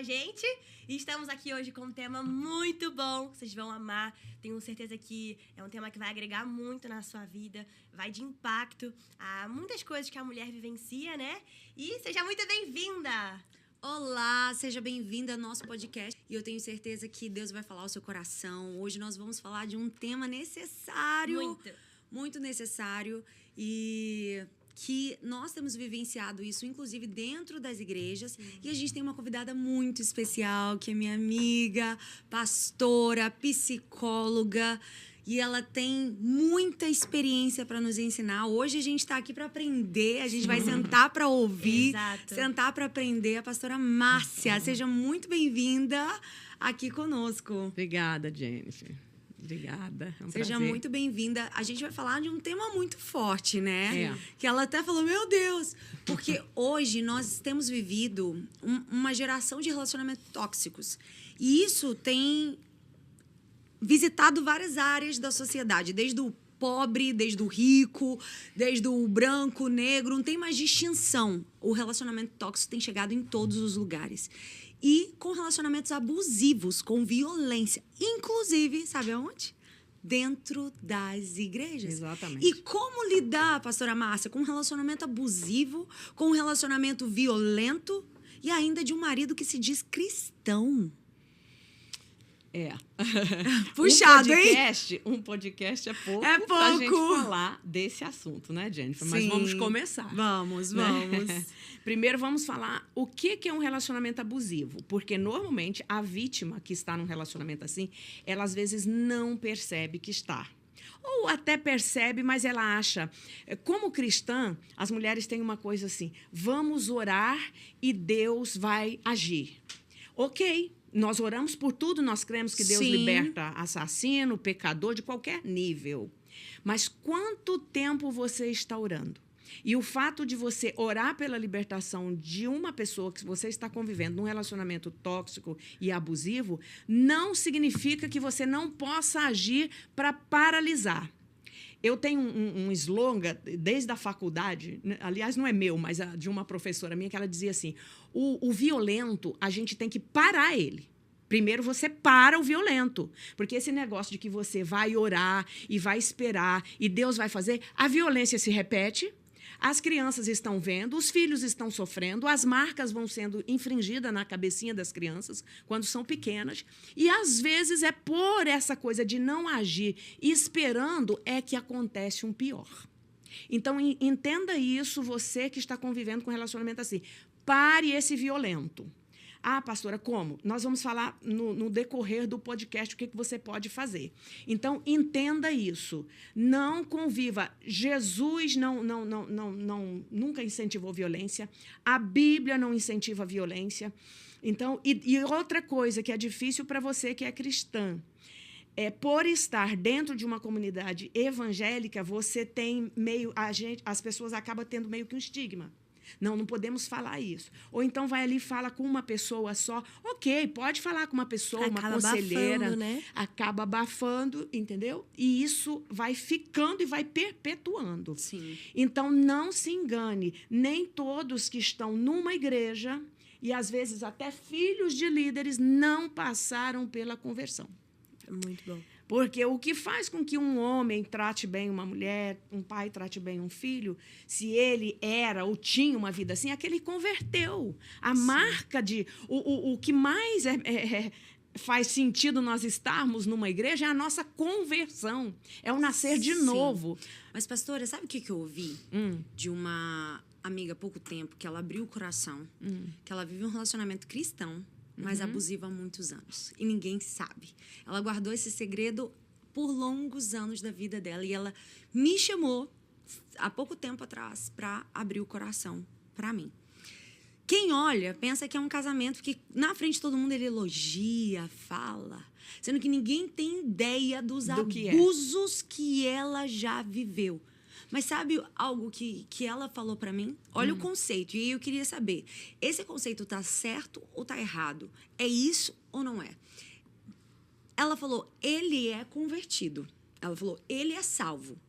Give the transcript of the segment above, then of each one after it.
a gente. E estamos aqui hoje com um tema muito bom, vocês vão amar. Tenho certeza que é um tema que vai agregar muito na sua vida, vai de impacto a muitas coisas que a mulher vivencia, né? E seja muito bem-vinda! Olá, seja bem-vinda ao nosso podcast. E eu tenho certeza que Deus vai falar ao seu coração. Hoje nós vamos falar de um tema necessário. Muito necessário. E que nós temos vivenciado isso, inclusive dentro das igrejas. Sim. E a gente tem uma convidada muito especial, que é minha amiga, pastora, psicóloga. E ela tem muita experiência para nos ensinar. Hoje a gente está aqui para aprender, a gente vai sentar para ouvir, Exato. Sentar para aprender. A pastora Márcia, seja muito bem-vinda aqui conosco. Obrigada, Jennifer. Obrigada, é um Seja prazer. muito bem-vinda. A gente vai falar de um tema muito forte, né? É. Que ela até falou, meu Deus! Porque hoje nós temos vivido uma geração de relacionamentos tóxicos. E isso tem visitado várias áreas da sociedade, desde o pobre, desde o rico, desde o branco, negro, não tem mais distinção. O relacionamento tóxico tem chegado em todos os lugares. E com relacionamentos abusivos, com violência. Inclusive, sabe aonde? Dentro das igrejas. Exatamente. E como lidar, pastora Márcia, com um relacionamento abusivo, com um relacionamento violento e ainda de um marido que se diz cristão? É. Puxado, Um podcast é pouco, É pouco. pra gente falar desse assunto, né, Jennifer? Mas Sim. vamos começar. Vamos. Primeiro vamos falar o que é um relacionamento abusivo. Porque, normalmente, a vítima que está num relacionamento assim, ela, às vezes, não percebe que está. Ou até percebe, mas ela acha... Como cristã, as mulheres têm uma coisa assim, vamos orar e Deus vai agir. Ok. Nós oramos por tudo, nós cremos que Deus Sim. liberta assassino, pecador, de qualquer nível. Mas quanto tempo você está orando? E o fato de você orar pela libertação de uma pessoa que você está convivendo num relacionamento tóxico e abusivo, não significa que você não possa agir para paralisar. Eu tenho um slogan desde a faculdade, aliás, não é meu, mas de uma professora minha, que ela dizia assim, o violento, a gente tem que parar ele. Primeiro você para o violento, porque esse negócio de que você vai orar e vai esperar e Deus vai fazer, a violência se repete, as crianças estão vendo, os filhos estão sofrendo, as marcas vão sendo infringidas na cabecinha das crianças quando são pequenas. E, às vezes, é por essa coisa de não agir esperando é que acontece um pior. Então, entenda isso, você que está convivendo com um relacionamento assim. Pare esse violento. Ah, pastora, como? Nós vamos falar no decorrer do podcast o que você pode fazer. Então, entenda isso. Não conviva. Jesus nunca incentivou violência. A Bíblia não incentiva violência. Então, e outra coisa que é difícil para você que é cristã, por estar dentro de uma comunidade evangélica, você tem as pessoas acabam tendo meio que um estigma. Não podemos falar isso. Ou então vai ali e fala com uma pessoa só. Ok, pode falar com uma pessoa, uma conselheira. Abafando, né? Acaba abafando, entendeu? E isso vai ficando e vai perpetuando. Sim. Então, não se engane. Nem todos que estão numa igreja, e às vezes até filhos de líderes, não passaram pela conversão. Muito bom. Porque o que faz com que um homem trate bem uma mulher, um pai trate bem um filho, se ele era ou tinha uma vida assim, é que ele converteu. A Sim. marca de... O que mais faz sentido nós estarmos numa igreja é a nossa conversão. É o nascer de Sim. novo. Mas, pastora, sabe o que eu ouvi de uma amiga há pouco tempo, que ela abriu o coração, que ela vive um relacionamento cristão, mas abusiva há muitos anos. E ninguém sabe. Ela guardou esse segredo por longos anos da vida dela. E ela me chamou, há pouco tempo atrás, para abrir o coração para mim. Quem olha, pensa que é um casamento que, na frente de todo mundo, ele elogia, fala. Sendo que ninguém tem ideia dos abusos que ela já viveu. Mas sabe algo que ela falou para mim? Olha o conceito. E eu queria saber, esse conceito tá certo ou tá errado? É isso ou não é? Ela falou, ele é convertido. Ela falou, ele é salvo.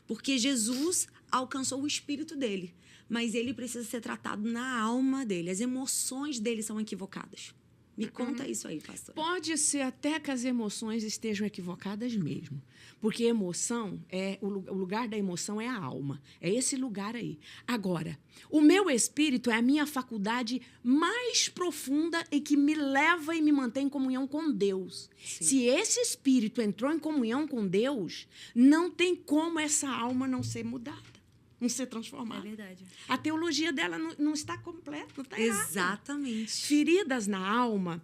Porque Jesus alcançou o espírito dele. Mas ele precisa ser tratado na alma dele. As emoções dele são equivocadas. Me conta isso aí, pastor. Pode ser até que as emoções estejam equivocadas mesmo. Porque emoção, o lugar da emoção é a alma. É esse lugar aí. Agora, o meu espírito é a minha faculdade mais profunda e que me leva e me mantém em comunhão com Deus. Sim. Se esse espírito entrou em comunhão com Deus, não tem como essa alma não ser mudada. Não ser transformada. É verdade. A teologia dela não está completa, não está errada. Exatamente. Feridas na alma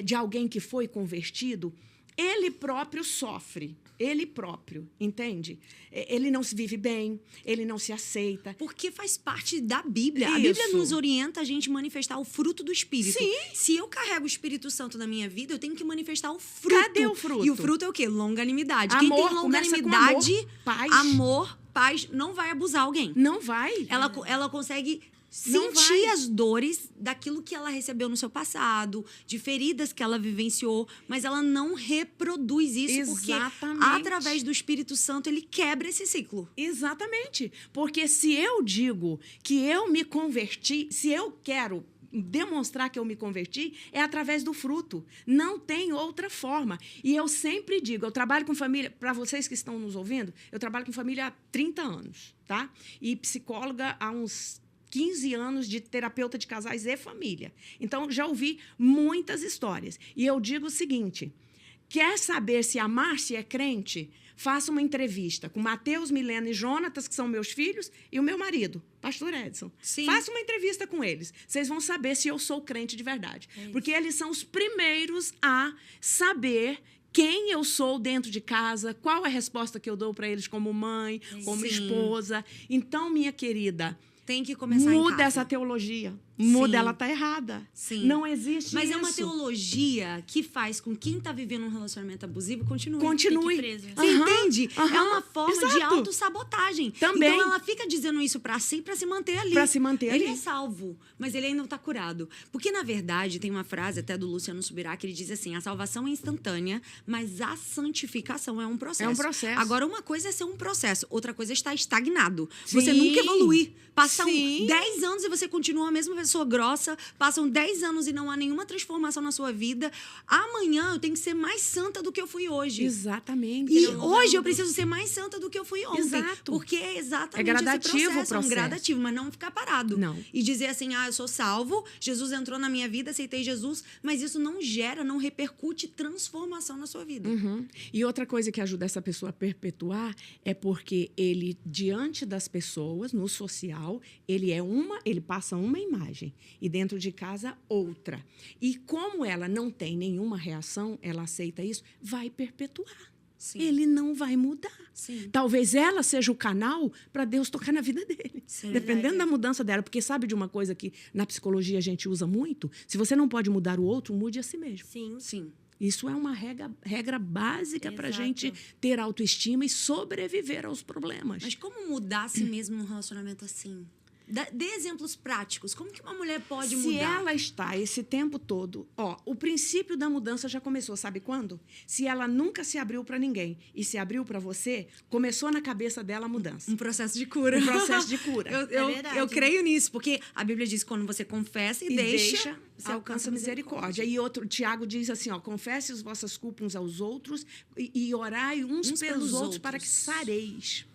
de alguém que foi convertido, ele próprio sofre. Ele próprio, entende? Ele não se vive bem, ele não se aceita. Porque faz parte da Bíblia. Isso. A Bíblia nos orienta a gente manifestar o fruto do Espírito. Sim. Se eu carrego o Espírito Santo na minha vida, eu tenho que manifestar o fruto. Cadê o fruto? E o fruto é o quê? Longanimidade. Amor, quem tem longanimidade, amor, paz, não vai abusar alguém. Não vai. Ela consegue sentir as dores daquilo que ela recebeu no seu passado, de feridas que ela vivenciou, mas ela não reproduz isso. Exatamente. Porque através do Espírito Santo ele quebra esse ciclo. Exatamente. Porque se eu digo que eu me converti, se eu quero demonstrar que eu me converti, é através do fruto. Não tem outra forma. E eu sempre digo, eu trabalho com família, para vocês que estão nos ouvindo, eu trabalho com família há 30 anos, tá? E psicóloga há uns 15 anos de terapeuta de casais e família. Então, já ouvi muitas histórias. E eu digo o seguinte, quer saber se a Márcia é crente? Faça uma entrevista com Mateus, Milena e Jonatas, que são meus filhos, e o meu marido, pastor Edson. Sim. Faça uma entrevista com eles. Vocês vão saber se eu sou crente de verdade. Porque eles são os primeiros a saber quem eu sou dentro de casa, qual a resposta que eu dou para eles como mãe, como esposa. Então, minha querida, tem que começar em casa. Muda essa teologia. Muda, ela está errada. Sim. Não existe Mas isso. é uma teologia que faz com que quem está vivendo um relacionamento abusivo continue. Continue. Preso. Você entende? É uma forma de Exato. autossabotagem. Também. Então, ela fica dizendo isso para si, para se manter ali. Para se manter ele ali. é salvo, mas ele ainda não está curado. Porque, na verdade, tem uma frase até do Luciano Subirá que ele diz assim, a salvação é instantânea, mas a santificação é um processo. É um processo. Agora, uma coisa é ser um processo, outra coisa é estar estagnado. Sim. Você nunca evolui. Passam Sim. 10 anos e você continua a mesma pessoa grossa, passam 10 anos e não há nenhuma transformação na sua vida. Amanhã eu tenho que ser mais santa do que eu fui hoje. Exatamente. E hoje eu preciso ser mais santa do que eu fui ontem. Exato. Porque é exatamente gradativo esse o processo. É um processo. gradativo, mas não ficar parado. Não. E dizer assim, eu sou salvo, Jesus entrou na minha vida, aceitei Jesus, mas isso não gera, não repercute transformação na sua vida. Uhum. E outra coisa que ajuda essa pessoa a perpetuar é porque ele, diante das pessoas, no social, ele passa uma imagem e dentro de casa outra. E como ela não tem nenhuma reação, ela aceita isso, vai perpetuar. Sim. Ele não vai mudar. Sim. Talvez ela seja o canal para Deus tocar na vida dele. Sim. Dependendo da mudança dela. Porque sabe de uma coisa que na psicologia a gente usa muito? Se você não pode mudar o outro, mude a si mesmo. Sim. Sim. Isso é uma regra básica para a Exato. gente ter autoestima e sobreviver aos problemas. Mas como mudar a si mesmo num relacionamento assim? Dê exemplos práticos. Como que uma mulher pode Se mudar? ela está esse tempo todo... o princípio da mudança já começou, sabe quando? Se ela nunca se abriu para ninguém e se abriu para você, começou na cabeça dela a mudança. Um processo de cura. Um processo de cura. Eu creio nisso, porque a Bíblia diz que quando você confessa e deixa, você alcança misericórdia. E outro, Tiago diz assim, confesse as vossas culpas uns aos outros e orai uns pelos outros para que sareis.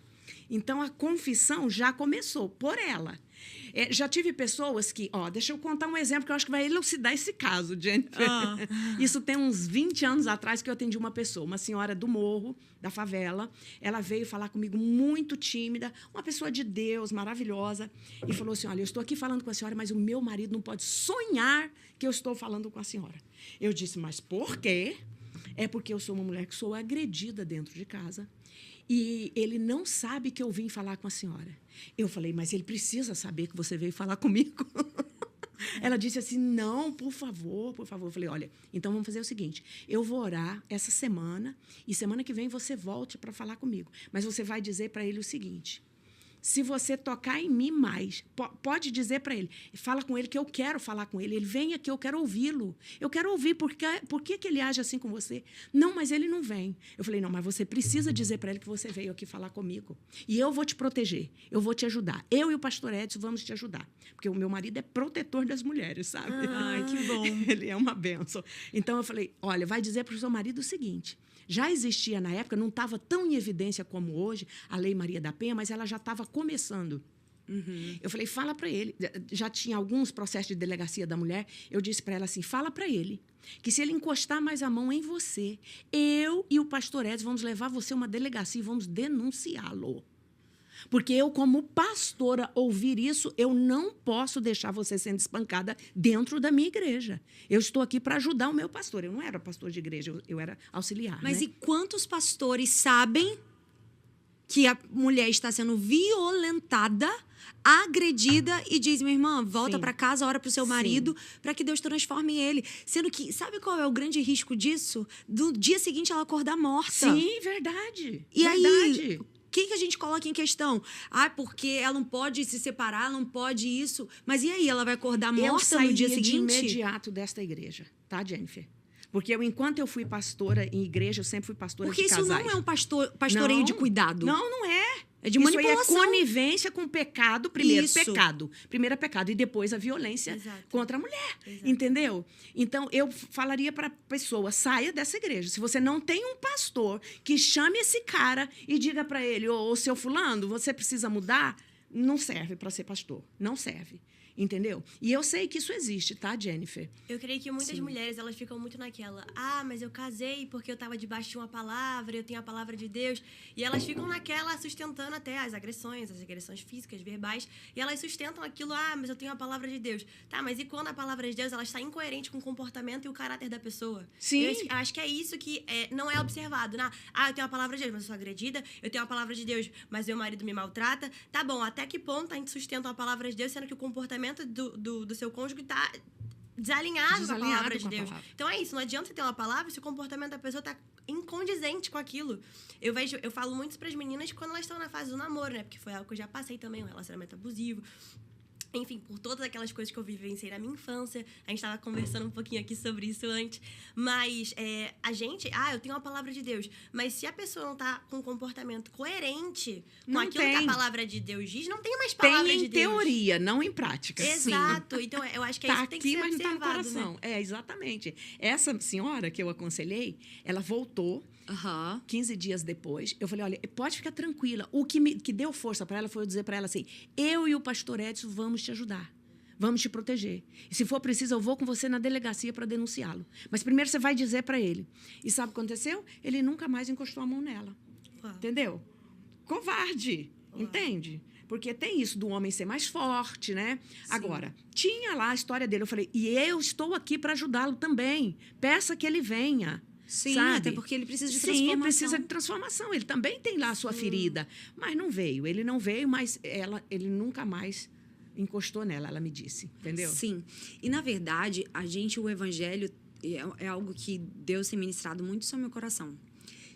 Então, a confissão já começou por ela. Já tive pessoas que... deixa eu contar um exemplo que eu acho que vai elucidar esse caso, Jennifer. Isso tem uns 20 anos atrás que eu atendi uma pessoa, uma senhora do morro, da favela. Ela veio falar comigo muito tímida, uma pessoa de Deus, maravilhosa, e falou assim, olha, eu estou aqui falando com a senhora, mas o meu marido não pode sonhar que eu estou falando com a senhora. Eu disse, mas por quê? É porque eu sou uma mulher que sou agredida dentro de casa. E ele não sabe que eu vim falar com a senhora. Eu falei, mas ele precisa saber que você veio falar comigo. Ela disse assim, não, por favor, por favor. Eu falei, olha, então vamos fazer o seguinte, eu vou orar essa semana e semana que vem você volte para falar comigo. Mas você vai dizer para ele o seguinte, se você tocar em mim mais, pode dizer para ele, fala com ele que eu quero falar com ele. Ele vem aqui, eu quero ouvi-lo. Eu quero ouvir por que ele age assim com você. Não, mas ele não vem. Eu falei, não, mas você precisa dizer para ele que você veio aqui falar comigo. E eu vou te proteger, eu vou te ajudar. Eu e o pastor Edson vamos te ajudar. Porque o meu marido é protetor das mulheres, sabe? Ai, que bom. Ele é uma bênção. Então, eu falei, olha, vai dizer para o seu marido o seguinte... Já existia na época, não estava tão em evidência como hoje, a Lei Maria da Penha, mas ela já estava começando. Eu falei, fala para ele. Já tinha alguns processos de delegacia da mulher. Eu disse para ela assim, fala para ele que se ele encostar mais a mão em você, eu e o pastor Edson vamos levar você a uma delegacia e vamos denunciá-lo. Porque eu, como pastora, ouvir isso, eu não posso deixar você sendo espancada dentro da minha igreja. Eu estou aqui para ajudar o meu pastor. Eu não era pastor de igreja, eu era auxiliar. Mas né? e quantos pastores sabem que a mulher está sendo violentada, agredida e diz, minha irmã, volta para casa, ora para o seu marido, para que Deus transforme ele. Sendo que, sabe qual é o grande risco disso? Do dia seguinte ela acordar morta. Sim, verdade. E verdade. aí... Quem que a gente coloca em questão? Ah, porque ela não pode se separar, não pode isso. Mas e aí, ela vai acordar morta no dia seguinte? Eu sairia de imediato desta igreja, tá, Jennifer? Porque enquanto eu fui pastora em igreja, eu sempre fui pastora de casais. Porque isso não é um pastoreio de cuidado. Não, não é. É de manipulação. Isso aí é conivência com o pecado, primeiro Isso. pecado. Primeiro é pecado e depois a violência Exato. contra a mulher. Exato. Entendeu? Então, eu falaria para a pessoa, saia dessa igreja. Se você não tem um pastor que chame esse cara e diga para ele, ô, seu fulano, você precisa mudar, não serve para ser pastor. Não serve. Entendeu? E eu sei que isso existe, tá, Jennifer? Eu creio que muitas mulheres, elas ficam muito naquela, mas eu casei porque eu estava debaixo de uma palavra, eu tenho a palavra de Deus. E elas ficam naquela, sustentando até as agressões físicas, verbais, e elas sustentam aquilo, mas eu tenho a palavra de Deus. Tá, mas e quando a palavra de Deus, ela está incoerente com o comportamento e o caráter da pessoa? Sim. Eu acho que é isso que não é observado. Eu tenho a palavra de Deus, mas eu sou agredida, eu tenho a palavra de Deus, mas meu marido me maltrata. Tá bom, até que ponto a gente sustenta a palavra de Deus, sendo que o comportamento do seu cônjuge está desalinhado com a palavra de Deus. Então é isso, não adianta você ter uma palavra se o comportamento da pessoa está incondizente com aquilo. Eu falo muito para as meninas quando elas estão na fase do namoro, né? Porque foi algo que eu já passei também, um relacionamento abusivo. Enfim, por todas aquelas coisas que eu vivenciei na minha infância. A gente estava conversando um pouquinho aqui sobre isso antes. Mas a gente... eu tenho a palavra de Deus. Mas se a pessoa não está com um comportamento coerente com aquilo que a palavra de Deus diz, não tem mais palavra de Deus. Tem em teoria, não em prática. Exato. Então, eu acho que é isso que tem que ser mas observado, não tá no coração. né? Exatamente. Essa senhora que eu aconselhei, ela voltou 15 dias depois. Eu falei, olha, pode ficar tranquila. O que deu força para ela foi eu dizer para ela assim, eu e o pastor Edson vamos te ajudar. Vamos te proteger. E se for preciso, eu vou com você na delegacia para denunciá-lo. Mas primeiro você vai dizer para ele. E sabe o que aconteceu? Ele nunca mais encostou a mão nela. Uau. Entendeu? Covarde. Uau. Entende? Porque tem isso do homem ser mais forte, né? Sim. Agora, tinha lá a história dele. Eu falei, e eu estou aqui para ajudá-lo também. Peça que ele venha. Sim, sabe? até porque ele precisa de transformação. Sim, precisa de transformação. Ele também tem lá a sua ferida. Mas não veio. Ele não veio, mas ele nunca mais encostou nela, ela me disse. Entendeu? Sim. E, na verdade, o evangelho é algo que Deus tem ministrado muito no meu coração.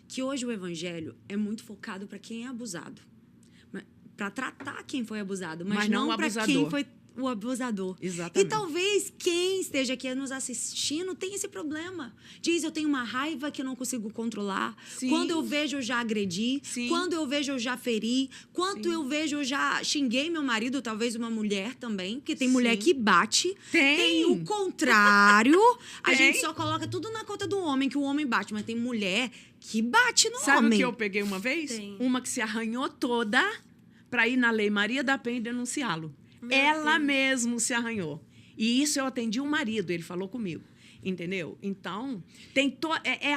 Que hoje o evangelho é muito focado para quem é abusado. Para tratar quem foi abusado, mas não para quem foi o abusador. Exatamente. E talvez quem esteja aqui nos assistindo tenha esse problema. Diz, eu tenho uma raiva que eu não consigo controlar. Sim. Quando eu vejo, eu já agredi. Sim. Quando eu vejo, eu já feri. Quando eu vejo, eu já xinguei meu marido, talvez uma mulher também. Porque tem mulher que bate. Tem o contrário. A gente só coloca tudo na conta do homem, que o homem bate. Mas tem mulher que bate no homem. Sabe o que eu peguei uma vez? Tem. Uma que se arranhou toda para ir na Lei Maria da Penha e denunciá-lo. Ela mesmo se arranhou. E isso eu atendi o marido, ele falou comigo. Entendeu? Então, tem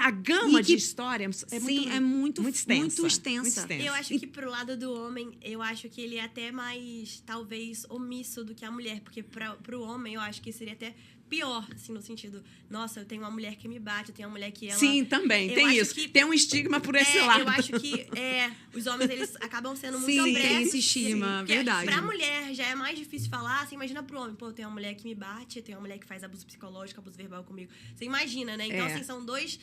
a gama de história é muito extensa. Muito extensa. Eu acho que pro lado do homem, eu acho que ele é até mais, talvez, omisso do que a mulher. Porque pro homem, eu acho que seria até pior, assim, no sentido, nossa, eu tenho uma mulher que me bate, eu tenho uma mulher que ela... Sim, também, eu tem acho isso. que- Tem um estigma por esse lado. Eu acho que os homens, eles acabam sendo muito Sim, opressos. tem esse estigma, Porque verdade. Pra mulher já é mais difícil falar, assim, imagina pro homem, pô, eu tenho uma mulher que me bate, eu tenho uma mulher que faz abuso psicológico, abuso verbal comigo. Você imagina, né? Então, assim, são dois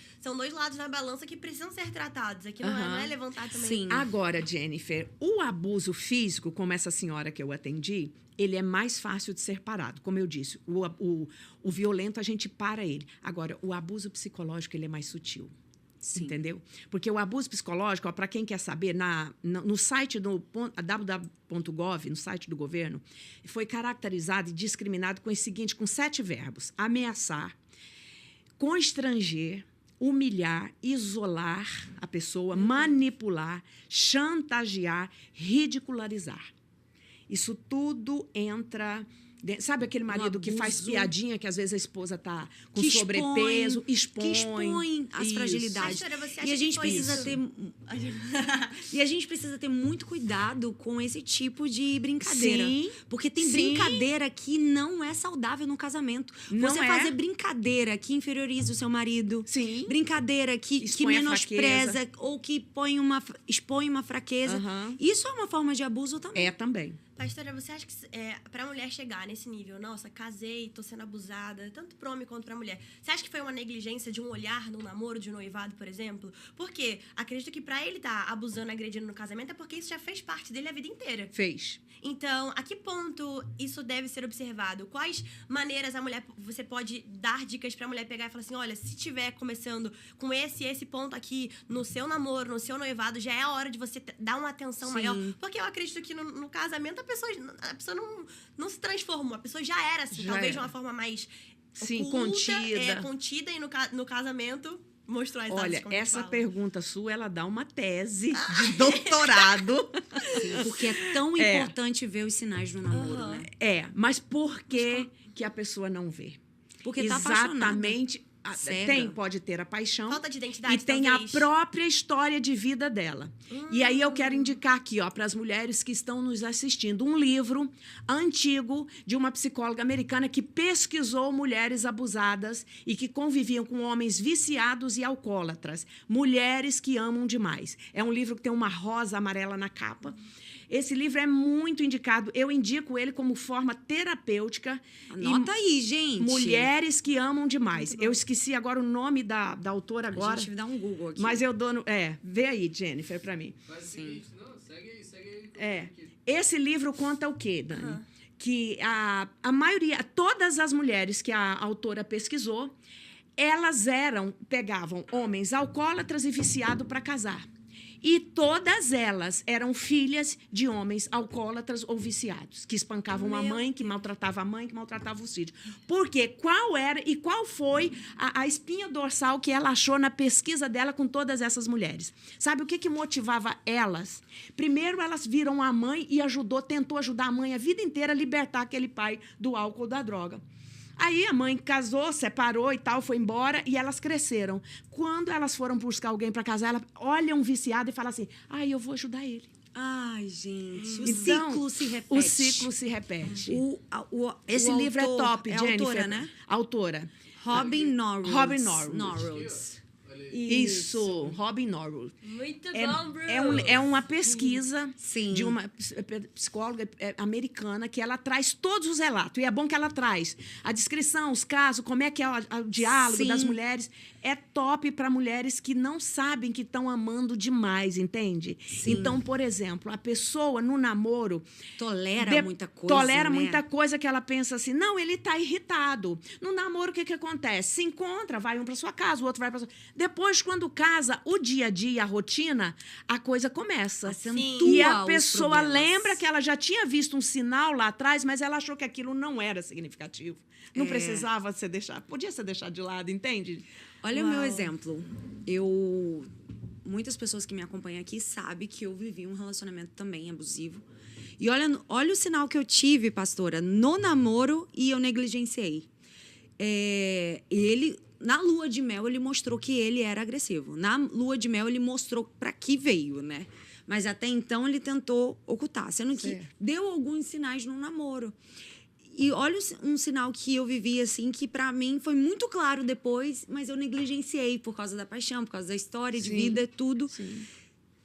lados na balança que precisam ser tratados. Aqui não é levantar também. Sim. Agora, Jennifer, o abuso físico, como essa senhora que eu atendi, ele é mais fácil de ser parado. Como eu disse, o violento a gente para ele. Agora, o abuso psicológico, ele é mais sutil. Sim. Entendeu? Porque o abuso psicológico, para quem quer saber, no site do www.gov, no site do governo, foi caracterizado e discriminado com o seguinte, com 7 verbos: ameaçar, constranger, humilhar, isolar a pessoa, manipular, chantagear, ridicularizar. Isso tudo entra... Sabe aquele marido que faz piadinha, que às vezes a esposa tá com Que sobrepeso, que expõe as Isso. fragilidades. Pastora, você acha E a gente que foi precisa isso? ter e a gente precisa ter muito cuidado com esse tipo de brincadeira. Sim, Porque tem sim. brincadeira que não é saudável no casamento. Não Você é. fazer brincadeira que inferioriza o seu marido. Sim. Brincadeira que Expõe a menospreza ou que expõe uma fraqueza. Aham. Isso é uma forma de abuso também. É também. Pastora, você acha que pra mulher chegar nesse nível, nossa, casei, tô sendo abusada, tanto pro homem quanto pra mulher, você acha que foi uma negligência de um olhar no namoro, de um noivado, por exemplo? Porque acredito que pra ele tá abusando, agredindo no casamento, é porque isso já fez parte dele a vida inteira. Fez. Então, a que ponto isso deve ser observado? Quais maneiras você pode dar dicas pra mulher pegar e falar assim, olha, se tiver começando com esse ponto aqui no seu namoro, no seu noivado, já é a hora de você dar uma atenção Sim. maior. Porque eu acredito que no casamento a pessoa não se transformou, a pessoa já era assim, Já talvez era. de uma forma mais Sim, oculta, contida. contida, e no casamento mostrou as Olha, como a gente essa fala. pergunta sua, ela dá uma tese de doutorado. Porque é tão importante ver os sinais do namoro, Aham. né? Mas por que a pessoa não vê? Porque tá apaixonada. Exatamente. Cega. Pode ter a paixão. Falta de identidade, E tem a talvez. própria história de vida dela. E aí eu quero indicar aqui, ó, para as mulheres que estão nos assistindo, um livro antigo de uma psicóloga americana que pesquisou mulheres abusadas e que conviviam com homens viciados e alcoólatras. Mulheres que amam demais. É um livro que tem uma rosa amarela na capa. Esse livro é muito indicado. Eu indico ele como forma terapêutica. Anota aí, gente. Mulheres que amam demais. Eu esqueci agora o nome da autora agora. A gente dá um Google aqui. Mas eu dou... vê aí, Jennifer, pra mim. Faz o seguinte, não, segue aí. Esse livro conta o quê, Dani? Que a maioria, todas as mulheres que a autora pesquisou, elas pegavam homens alcoólatras e viciados para casar. E todas elas eram filhas de homens alcoólatras ou viciados, que espancavam a mãe, que maltratava a mãe, que maltratava os filhos. Por quê? Qual foi a espinha dorsal que ela achou na pesquisa dela com todas essas mulheres? Sabe o que motivava elas? Primeiro, elas viram a mãe e tentou ajudar a mãe a vida inteira a libertar aquele pai do álcool, da droga. Aí a mãe casou, separou e tal, foi embora e elas cresceram. Quando elas foram buscar alguém para casar, ela olha um viciado e fala assim, eu vou ajudar ele. Ai, gente, o Então, ciclo se repete. O ciclo se repete. Esse o livro autor, é top, é Jennifer. Autora, né? Autora. Robin Norwood. Robin Norwood. Norwood. Isso, Robin Norwood. Muito bom, Bruce. É uma pesquisa Sim. de uma psicóloga americana que ela traz todos os relatos. E é bom que ela traz a descrição, os casos, como é que é o diálogo Sim. das mulheres. É top para mulheres que não sabem que estão amando demais, entende? Sim. Então, por exemplo, a pessoa no namoro... Tolera muita coisa, Tolera né? muita coisa que ela pensa assim, não, ele tá irritado. No namoro, o que acontece? Se encontra, vai um para sua casa, o outro vai para sua... Depois, quando casa, o dia a dia, a rotina, a coisa começa. Acentua E a os pessoa problemas. lembra que ela já tinha visto um sinal lá atrás, mas ela achou que aquilo não era significativo. Não precisava ser deixado. Podia ser deixado de lado, entende? Olha o meu exemplo. Muitas pessoas que me acompanham aqui sabem que eu vivi um relacionamento também abusivo. E olha o sinal que eu tive, pastora, no namoro, e eu negligenciei. Na lua de mel, ele mostrou que ele era agressivo. Na lua de mel, ele mostrou para que veio, né? Mas até então, ele tentou ocultar, sendo que deu alguns sinais no namoro. E olha um sinal que eu vivi, assim, que pra mim foi muito claro depois, mas eu negligenciei por causa da paixão, por causa da história de vida, tudo. Sim.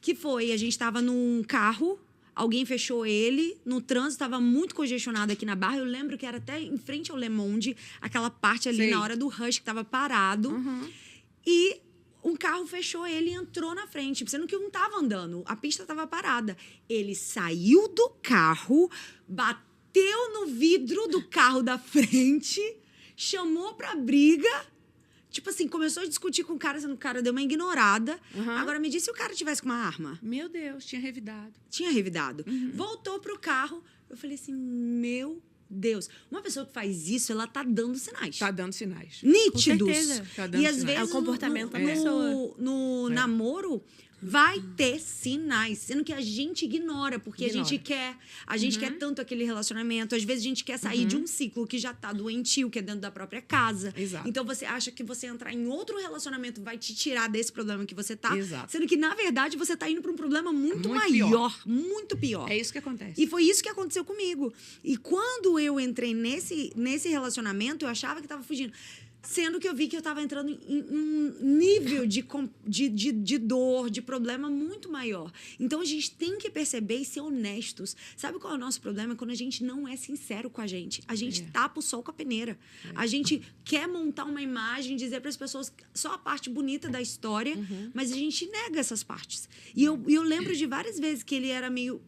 Que foi, a gente tava num carro, alguém fechou ele, no trânsito, tava muito congestionado aqui na Barra. Eu lembro que era até em frente ao Le Monde, aquela parte ali Sei. na hora do rush, que tava parado. E um carro fechou ele e entrou na frente, sendo que eu não tava andando, a pista tava parada. Ele saiu do carro, bateu no vidro do carro da frente, chamou pra briga. Tipo assim, começou a discutir com o cara, sendo que o cara deu uma ignorada. Agora, me diz se o cara tivesse com uma arma. Meu Deus, tinha revidado. Tinha revidado. Voltou pro carro. Eu falei assim, meu Deus. Uma pessoa que faz isso, ela tá dando sinais. Tá dando sinais. Nítidos. Com certeza. Tá dando E às sinais. vezes É o comportamento da no, pessoa. no namoro vai ter sinais, sendo que a gente ignora, porque Ignora. a gente quer tanto aquele relacionamento. Às vezes a gente quer sair de um ciclo que já tá doentio, que é dentro da própria casa. Exato. Então você acha que você entrar em outro relacionamento vai te tirar desse problema que você tá, Exato. sendo que na verdade você tá indo para um problema muito Muito maior, muito pior. É isso que acontece. E foi isso que aconteceu comigo. E quando eu entrei nesse relacionamento, eu achava que estava fugindo. Sendo que eu vi que eu estava entrando em um nível de dor, de problema muito maior. Então, a gente tem que perceber e ser honestos. Sabe qual é o nosso problema? É quando a gente não é sincero com a gente. A gente tapa o sol com a peneira. A gente quer montar uma imagem, dizer para as pessoas só a parte bonita da história, mas a gente nega essas partes. E eu lembro de várias vezes que ele era meio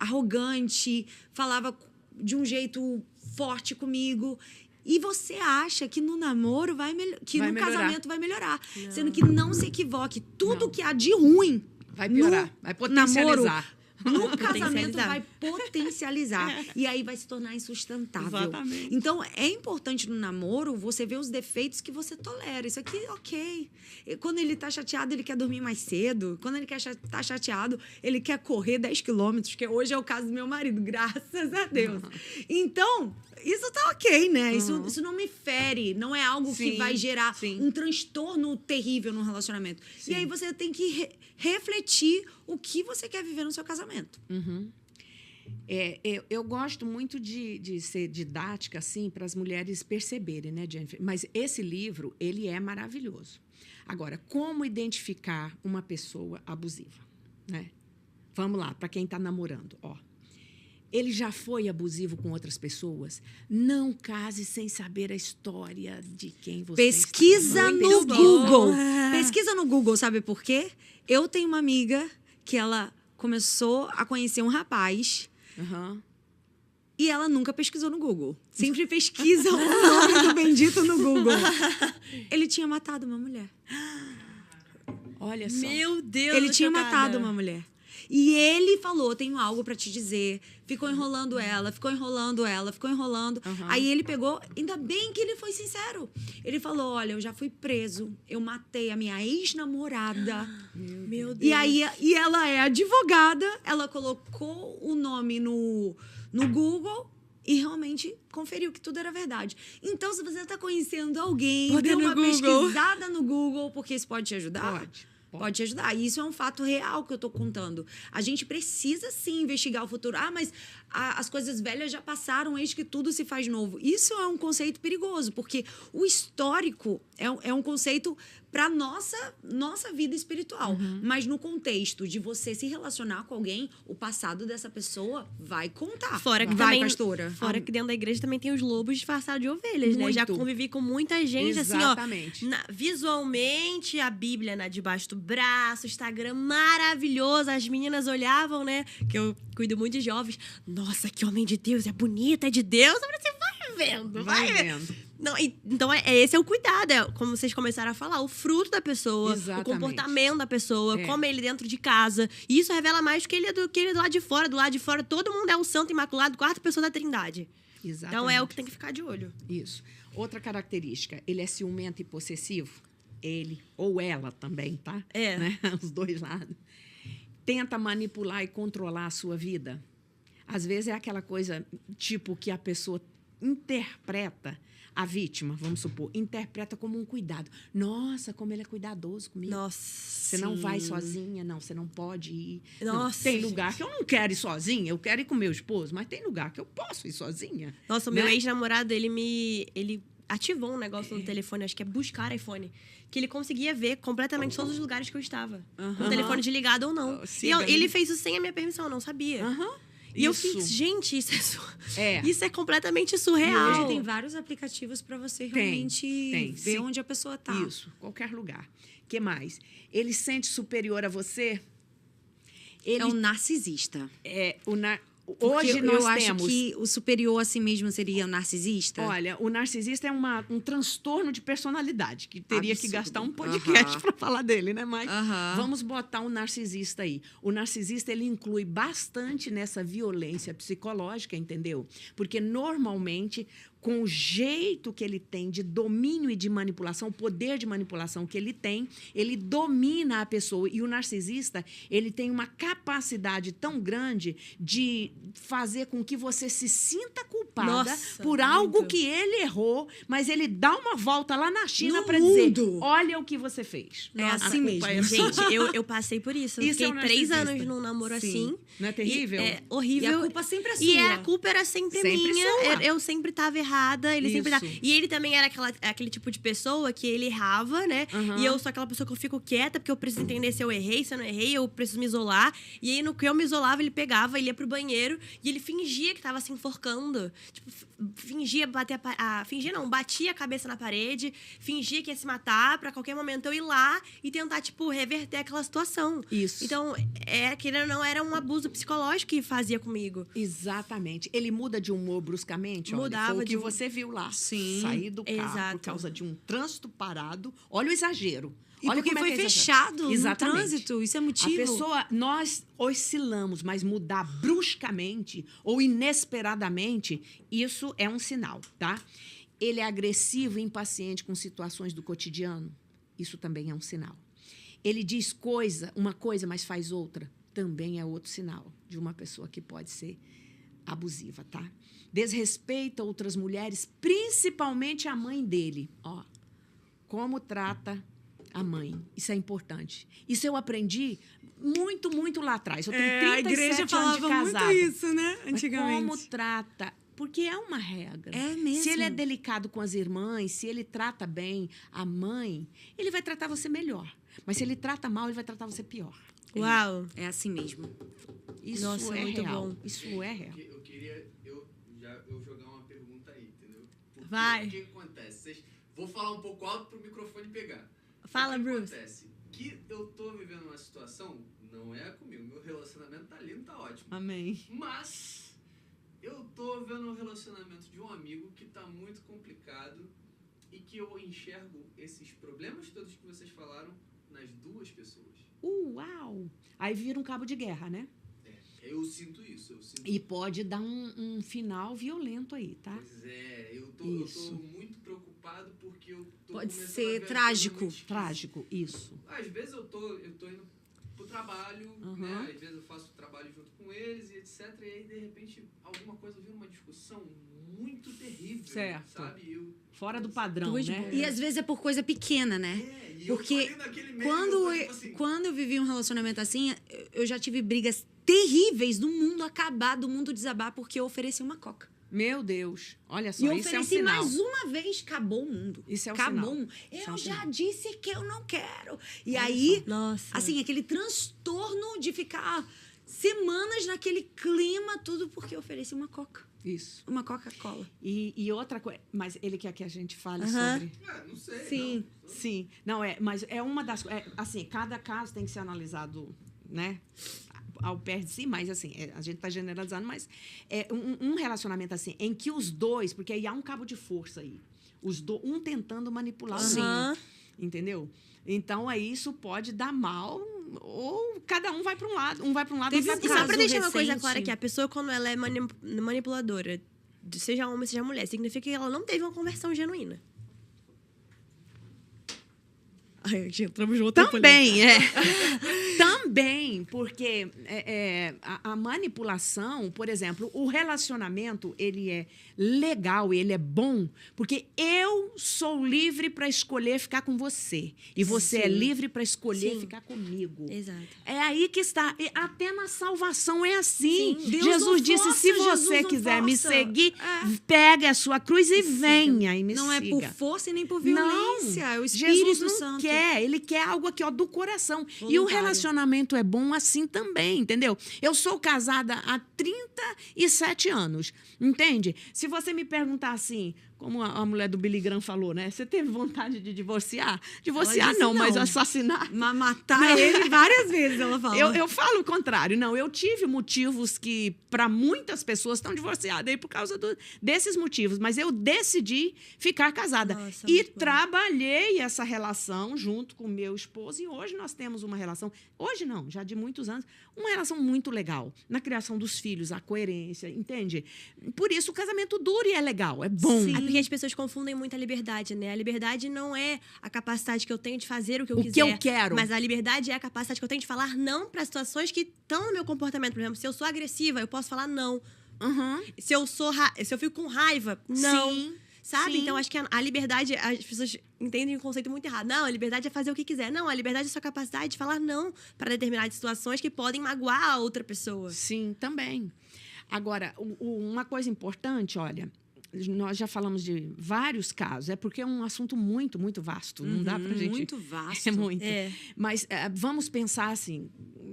arrogante, falava de um jeito forte comigo. E você acha que no namoro no casamento vai melhorar. Não. Sendo que não se equivoque. Tudo que há de ruim Vai piorar, vai potencializar. no casamento Potencializar. vai potencializar. E aí vai se tornar insustentável. Exatamente. Então, é importante no namoro você ver os defeitos que você tolera. Isso aqui, ok. Quando ele tá chateado, ele quer dormir mais cedo. Quando ele tá chateado, ele quer correr 10 quilômetros, que hoje é o caso do meu marido, graças a Deus. Então, isso tá ok, né? Isso não me fere. Não é algo que Sim, vai gerar sim. um transtorno terrível no relacionamento. Sim. E aí você tem que refletir o que você quer viver no seu casamento. Eu gosto muito de ser didática, assim, para as mulheres perceberem, né, Jennifer? Mas esse livro, ele é maravilhoso. Agora, como identificar uma pessoa abusiva, né? Vamos lá, para quem está namorando, ó. Ele já foi abusivo com outras pessoas? Não case sem saber a história de quem você Pesquisa está. no Google. Pesquisa no Google, sabe por quê? Eu tenho uma amiga que ela começou a conhecer um rapaz e ela nunca pesquisou no Google. Sempre pesquisa o nome do bendito no Google. Ele tinha matado uma mulher. Olha só. Meu Deus, Ele tô tinha chocada. matado uma mulher. E ele falou, tenho algo pra te dizer. Ficou enrolando ela, ficou enrolando ela, ficou enrolando. Aí ele pegou, ainda bem que ele foi sincero. Ele falou, olha, eu já fui preso, eu matei a minha ex-namorada. Meu Deus. E aí, e ela é advogada, ela colocou o nome no Google e realmente conferiu que tudo era verdade. Então, se você está conhecendo alguém, Bota dê no uma Google. pesquisada no Google, porque isso pode te ajudar. Pode. Te ajudar. E isso é um fato real que eu tô contando. A gente precisa, sim, investigar o futuro. Ah, mas as coisas velhas já passaram, eis que tudo se faz novo. Isso é um conceito perigoso, porque o histórico é um conceito para nossa vida espiritual. Mas no contexto de você se relacionar com alguém, o passado dessa pessoa vai contar. Fora que vai, também, pastora. Fora que dentro da igreja também tem os lobos disfarçados de ovelhas, né? Já Muito. convivi com muita gente, Exatamente. assim, ó. Visualmente, a Bíblia debaixo do braço, Instagram maravilhoso. As meninas olhavam, né? Que eu cuido muito de jovens. Nossa, que homem de Deus, é bonita, é de Deus. Eu falei assim, vai vendo, Vai vendo. Não, então, esse é o cuidado, como vocês começaram a falar, o fruto da pessoa, Exatamente. o comportamento da pessoa, É. como ele dentro de casa. E isso revela mais que ele é do lado de fora. Do lado de fora, todo mundo é um santo imaculado, quarta pessoa da Trindade. Exatamente. Então, é o que tem que ficar de olho. Isso. Outra característica, ele é ciumento e possessivo? Ele, ou ela também, tá? É. Né? Os dois lados. Tenta manipular e controlar a sua vida. Às vezes é aquela coisa, tipo, que a pessoa interpreta a vítima, vamos supor, interpreta como um cuidado. Nossa, como ele é cuidadoso comigo. Nossa. Você não vai sozinha, não, você não pode ir. Nossa, não, tem lugar que eu não quero ir sozinha, eu quero ir com meu esposo, mas tem lugar que eu posso ir sozinha. Nossa, o né? meu ex-namorado, ele ativou um negócio no telefone, acho que é buscar iPhone, que ele conseguia ver completamente todos os lugares que eu estava. O telefone desligado ou não. Ele fez isso sem a minha permissão, eu não sabia. E eu fiz, gente, isso é completamente surreal. Hoje tem vários aplicativos para você realmente ver onde a pessoa tá. Isso, qualquer lugar. O que mais? Ele sente superior a você? Ele é um narcisista. Hoje nós eu temos... acho que o superior a si mesmo seria o narcisista. Olha, o narcisista é um transtorno de personalidade, que teria Absurdo. que gastar um podcast para falar dele, né? Mas vamos botar um narcisista aí. O narcisista, ele inclui bastante nessa violência psicológica, entendeu? Porque, normalmente, com o jeito que ele tem de domínio e de manipulação, o poder de manipulação que ele tem, ele domina a pessoa. E o narcisista, ele tem uma capacidade tão grande de fazer com que você se sinta culpada por algo que ele errou, mas ele dá uma volta lá na China para dizer, olha o que você fez. É assim mesmo. Gente, eu passei por isso. Eu fiquei 3 anos num namoro assim. Não é terrível? É horrível. E a culpa sempre é sua. E a culpa era sempre minha. sua. Eu sempre tava errada, ele sempre tava... E ele também era aquele tipo de pessoa que ele errava, né? E eu sou aquela pessoa que eu fico quieta, porque eu preciso entender se eu errei, se eu não errei, eu preciso me isolar. E aí, no que eu me isolava, ele pegava, ele ia pro banheiro e ele fingia que tava se enforcando. Tipo, fingia bater fingia não, batia a cabeça na parede, fingia que ia se matar, pra qualquer momento eu ir lá e tentar, tipo, reverter aquela situação. Isso. Então, querendo ou não, era um abuso psicológico que fazia comigo. Exatamente. Ele muda de humor bruscamente? Mudava. Foi o que você viu lá. Sim. Sair do carro por causa de um trânsito parado. Olha o exagero. E Olha porque como foi é que é fechado no Exatamente. trânsito. Isso é motivo. A pessoa, nós oscilamos, mas mudar bruscamente ou inesperadamente, isso é um sinal, tá? Ele é agressivo e impaciente com situações do cotidiano. Isso também é um sinal. Ele diz uma coisa, mas faz outra. Também é outro sinal de uma pessoa que pode ser abusiva, tá? Desrespeita outras mulheres, principalmente a mãe dele. Ó, como trata a mãe. Isso é importante. Isso eu aprendi muito, muito lá atrás. Eu tenho 37 a igreja anos falava de casada. muito isso, né? Antigamente. Mas como trata... Porque é uma regra. É mesmo. Se ele é delicado com as irmãs, se ele trata bem a mãe, ele vai tratar você melhor. Mas se ele trata mal, ele vai tratar você pior. Uau! É assim mesmo. Isso Nossa, é muito real. bom. Isso é real. Eu queria jogar uma pergunta aí, entendeu? Porque Vai. O que acontece? Vou falar um pouco alto pro microfone pegar. Fala, o que Bruce. acontece? Que eu tô vivendo uma situação, não é comigo, meu relacionamento tá lindo, tá ótimo. Amém. Mas eu tô vendo um relacionamento de um amigo que tá muito complicado e que eu enxergo esses problemas todos que vocês falaram nas 2 pessoas. Uau! Aí vira um cabo de guerra, né? Eu sinto isso. E pode dar um final violento aí, tá? Pois é, eu tô muito preocupado porque eu tô Pode começando ser a ver trágico. coisas muito Trágico, isso. Às vezes eu tô indo pro trabalho, né? Às vezes eu faço trabalho junto com eles e etc. E aí, de repente, alguma coisa vira uma discussão muito terrível, Certo. sabe? Fora do padrão, Duas né? E às vezes é por coisa pequena, né? E Porque eu tô ali naquele meio, quando eu vivi um relacionamento assim, eu já tive brigas terríveis do mundo acabar, do mundo desabar, porque eu ofereci uma coca. Meu Deus. Olha só, E eu isso é um ofereci sinal. mais uma vez, acabou o mundo. Isso é um acabou. sinal. Eu Isso é um já sinal. disse que eu não quero. E aí, Nossa. assim, aquele transtorno de ficar semanas naquele clima, tudo porque eu ofereci uma coca. Isso. Uma Coca-Cola. E outra coisa, mas ele quer que a gente fale Aham. sobre... não sei. Sim. Sim. Não, mas é uma das... assim, cada caso tem que ser analisado, né? Ao pé de si, mas assim, a gente está generalizando, mas é um relacionamento assim, em que os dois, porque aí há um cabo de força aí, um tentando manipular o outro, entendeu? Então, aí isso pode dar mal, ou cada um vai para um lado, outro vai para E só outro. pra deixar uma recente. coisa clara aqui, a pessoa, quando ela é manipuladora, seja homem, seja mulher, significa que ela não teve uma conversão genuína. Ai, entramos junto. Também, Bem, porque a manipulação, por exemplo, o relacionamento, ele é legal, ele é bom, porque eu sou livre para escolher ficar com você. E você é livre para escolher Sim. ficar comigo. Exato. É aí que está. E até na salvação é assim. Sim. Deus Jesus não disse, força, se você Jesus não quiser me força. seguir, pegue a sua cruz e Siga. venha e me Não é por siga. força e nem por Não, violência. É o Espírito Jesus não Santo. quer, ele quer algo aqui, ó, do coração. E o Voluntário. relacionamento é bom assim também, entendeu? Eu sou casada há 37 anos, entende? Se você me perguntar assim, como a mulher do Billy Graham falou, né? Você teve vontade de divorciar? Divorciar disse não, mas não. assassinar. Matar ele várias vezes, ela fala. Eu falo o contrário. Não, eu tive motivos que, para muitas pessoas, estão divorciadas aí por causa desses motivos. Mas eu decidi ficar casada. Nossa, E muito bom. trabalhei essa relação junto com meu esposo. E hoje nós temos uma relação... Hoje não, já de muitos anos. Uma relação muito legal. Na criação dos filhos, a coerência, entende? Por isso o casamento dura e é legal, é bom. É porque as pessoas confundem muito a liberdade, né? A liberdade não é a capacidade que eu tenho de fazer o que eu quiser. que eu quero. Mas a liberdade é a capacidade que eu tenho de falar não para situações que estão no meu comportamento. Por exemplo, se eu sou agressiva, eu posso falar não. Uhum. Se eu fico com raiva, não. Sim. Sabe? Sim. Então, acho que a liberdade, as pessoas entendem o conceito muito errado. Não, a liberdade é fazer o que quiser. Não, a liberdade é a sua capacidade de falar não para determinadas situações que podem magoar a outra pessoa. Sim, também. Agora, uma coisa importante, olha, nós já falamos de vários casos, é porque é um assunto muito, muito vasto. Não dá pra gente... Muito vasto. É muito. É. Mas vamos pensar assim,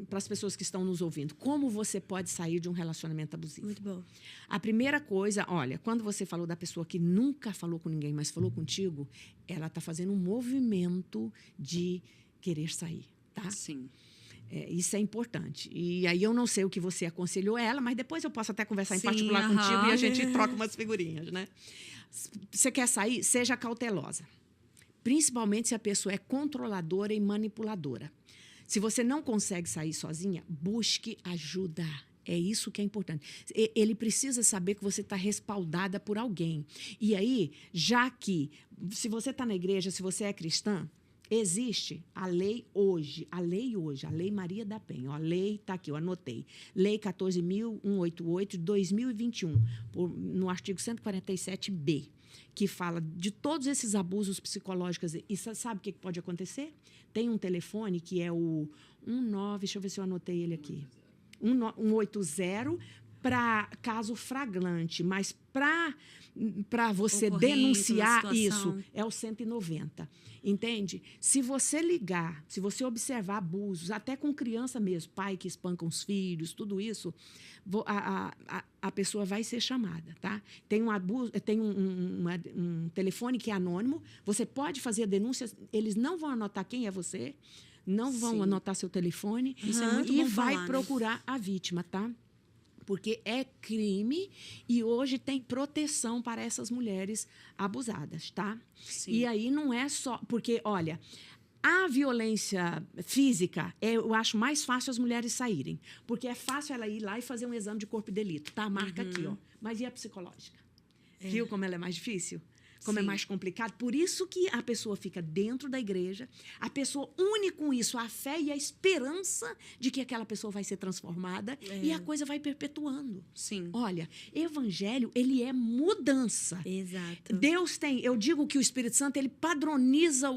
para as pessoas que estão nos ouvindo, como você pode sair de um relacionamento abusivo? Muito bom. A primeira coisa, olha, quando você falou da pessoa que nunca falou com ninguém, mas falou contigo, ela está fazendo um movimento de querer sair, tá? Sim. Isso é importante. E aí eu não sei o que você aconselhou ela, mas depois eu posso até conversar em Sim, particular aham. contigo e a gente troca umas figurinhas, né? Você quer sair? Seja cautelosa. Principalmente se a pessoa é controladora e manipuladora. Se você não consegue sair sozinha, busque ajuda. É isso que é importante. Ele precisa saber que você está respaldada por alguém. E aí, já que, se você está na igreja, se você é cristã, existe a lei hoje, a Lei Maria da Penha. Ó, a lei está aqui, eu anotei. Lei 14.188 de 2021, no artigo 147b, que fala de todos esses abusos psicológicos. E sabe o que pode acontecer? Tem um telefone que é o 19, deixa eu ver se eu anotei ele aqui. 180 para caso flagrante, mas para você Ocorrência, denunciar uma situação. isso, é o 190. Entende? Se você ligar, se você observar abusos, até com criança mesmo, pai que espanca os filhos, tudo isso, a pessoa vai ser chamada, tá? Tem um abuso, tem um telefone que é anônimo, você pode fazer a denúncia, eles não vão anotar quem é você, não vão Sim. anotar seu telefone Isso é muito e bom vai falar, né? procurar a vítima, tá? Porque é crime e hoje tem proteção para essas mulheres abusadas, tá? Sim. E aí não é só... Porque, olha, a violência física, eu acho mais fácil as mulheres saírem. Porque é fácil ela ir lá e fazer um exame de corpo de delito, tá? Marca aqui, ó. Mas e a psicológica? Viu como ela é mais difícil? Como é Sim. mais complicado. Por isso que a pessoa fica dentro da igreja, a pessoa une com isso a fé e a esperança de que aquela pessoa vai ser transformada e a coisa vai perpetuando. Sim. Olha, evangelho, ele é mudança. Exato. Deus tem, eu digo que o Espírito Santo, ele padroniza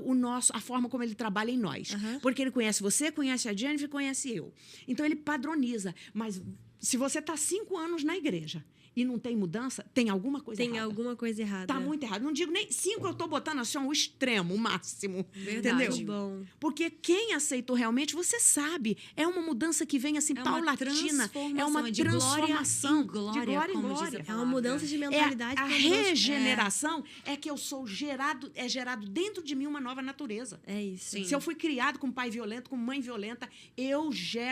a forma como ele trabalha em nós. Aham. Porque ele conhece você, conhece a Jennifer, conhece eu. Então, ele padroniza. Mas se você está 5 anos na igreja e não tem mudança, tem alguma coisa Tem errada. alguma coisa errada. Tá muito errado. Não digo nem 5, eu tô botando assim, o extremo, o máximo. Verdade. Entendeu? Bom. Porque quem aceitou realmente, você sabe, é uma mudança que vem assim, É uma paulatina. É uma de glória transformação. em glória, de glória em como diz glória. a É uma mudança de mentalidade. A que é uma mudança- regeneração é que eu sou gerado dentro de mim uma nova natureza. É isso. Sim. Se eu fui criado com pai violento, com mãe violenta,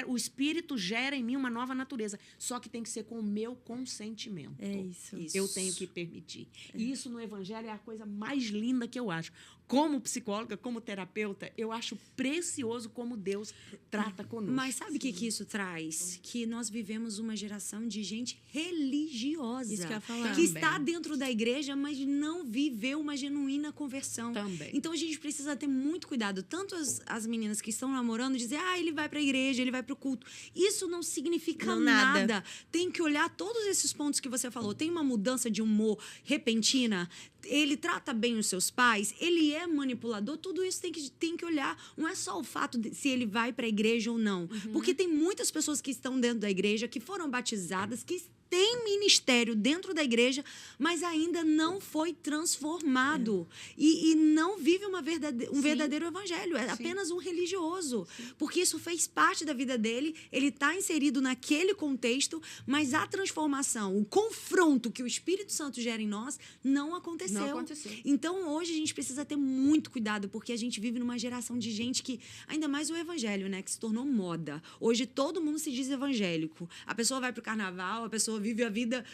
o Espírito gera em mim uma nova natureza. Só que tem que ser com o meu consentimento. É isso. Eu tenho que permitir. E isso no Evangelho é a coisa mais linda que eu acho. como psicóloga, como terapeuta, eu acho precioso como Deus trata conosco. Mas sabe o que isso traz? Que nós vivemos uma geração de gente religiosa. Isso que eu ia falar. Que está dentro da igreja, mas não viveu uma genuína conversão. Também. Então, a gente precisa ter muito cuidado. Tanto as meninas que estão namorando, dizer, ele vai para a igreja, ele vai para o culto. Isso não significa nada. Tem que olhar todos esses pontos que você falou. Tem uma mudança de humor repentina. Ele trata bem os seus pais, ele é manipulador, tudo isso tem que olhar. Não é só o fato de se ele vai para a igreja ou não. Porque tem muitas pessoas que estão dentro da igreja, que foram batizadas, que têm ministério dentro da igreja, mas ainda não foi transformado. E não vive um verdadeiro evangelho. É apenas um religioso. Porque isso fez parte da vida dele, ele está inserido naquele contexto, mas a transformação, o confronto que o Espírito Santo gera em nós, não aconteceu. Não aconteceu. Então, hoje, a gente precisa ter muito cuidado, porque a gente vive numa geração de gente que, ainda mais o evangelho, né, que se tornou moda. Hoje, todo mundo se diz evangélico. A pessoa vai pro carnaval, a pessoa vive a vida,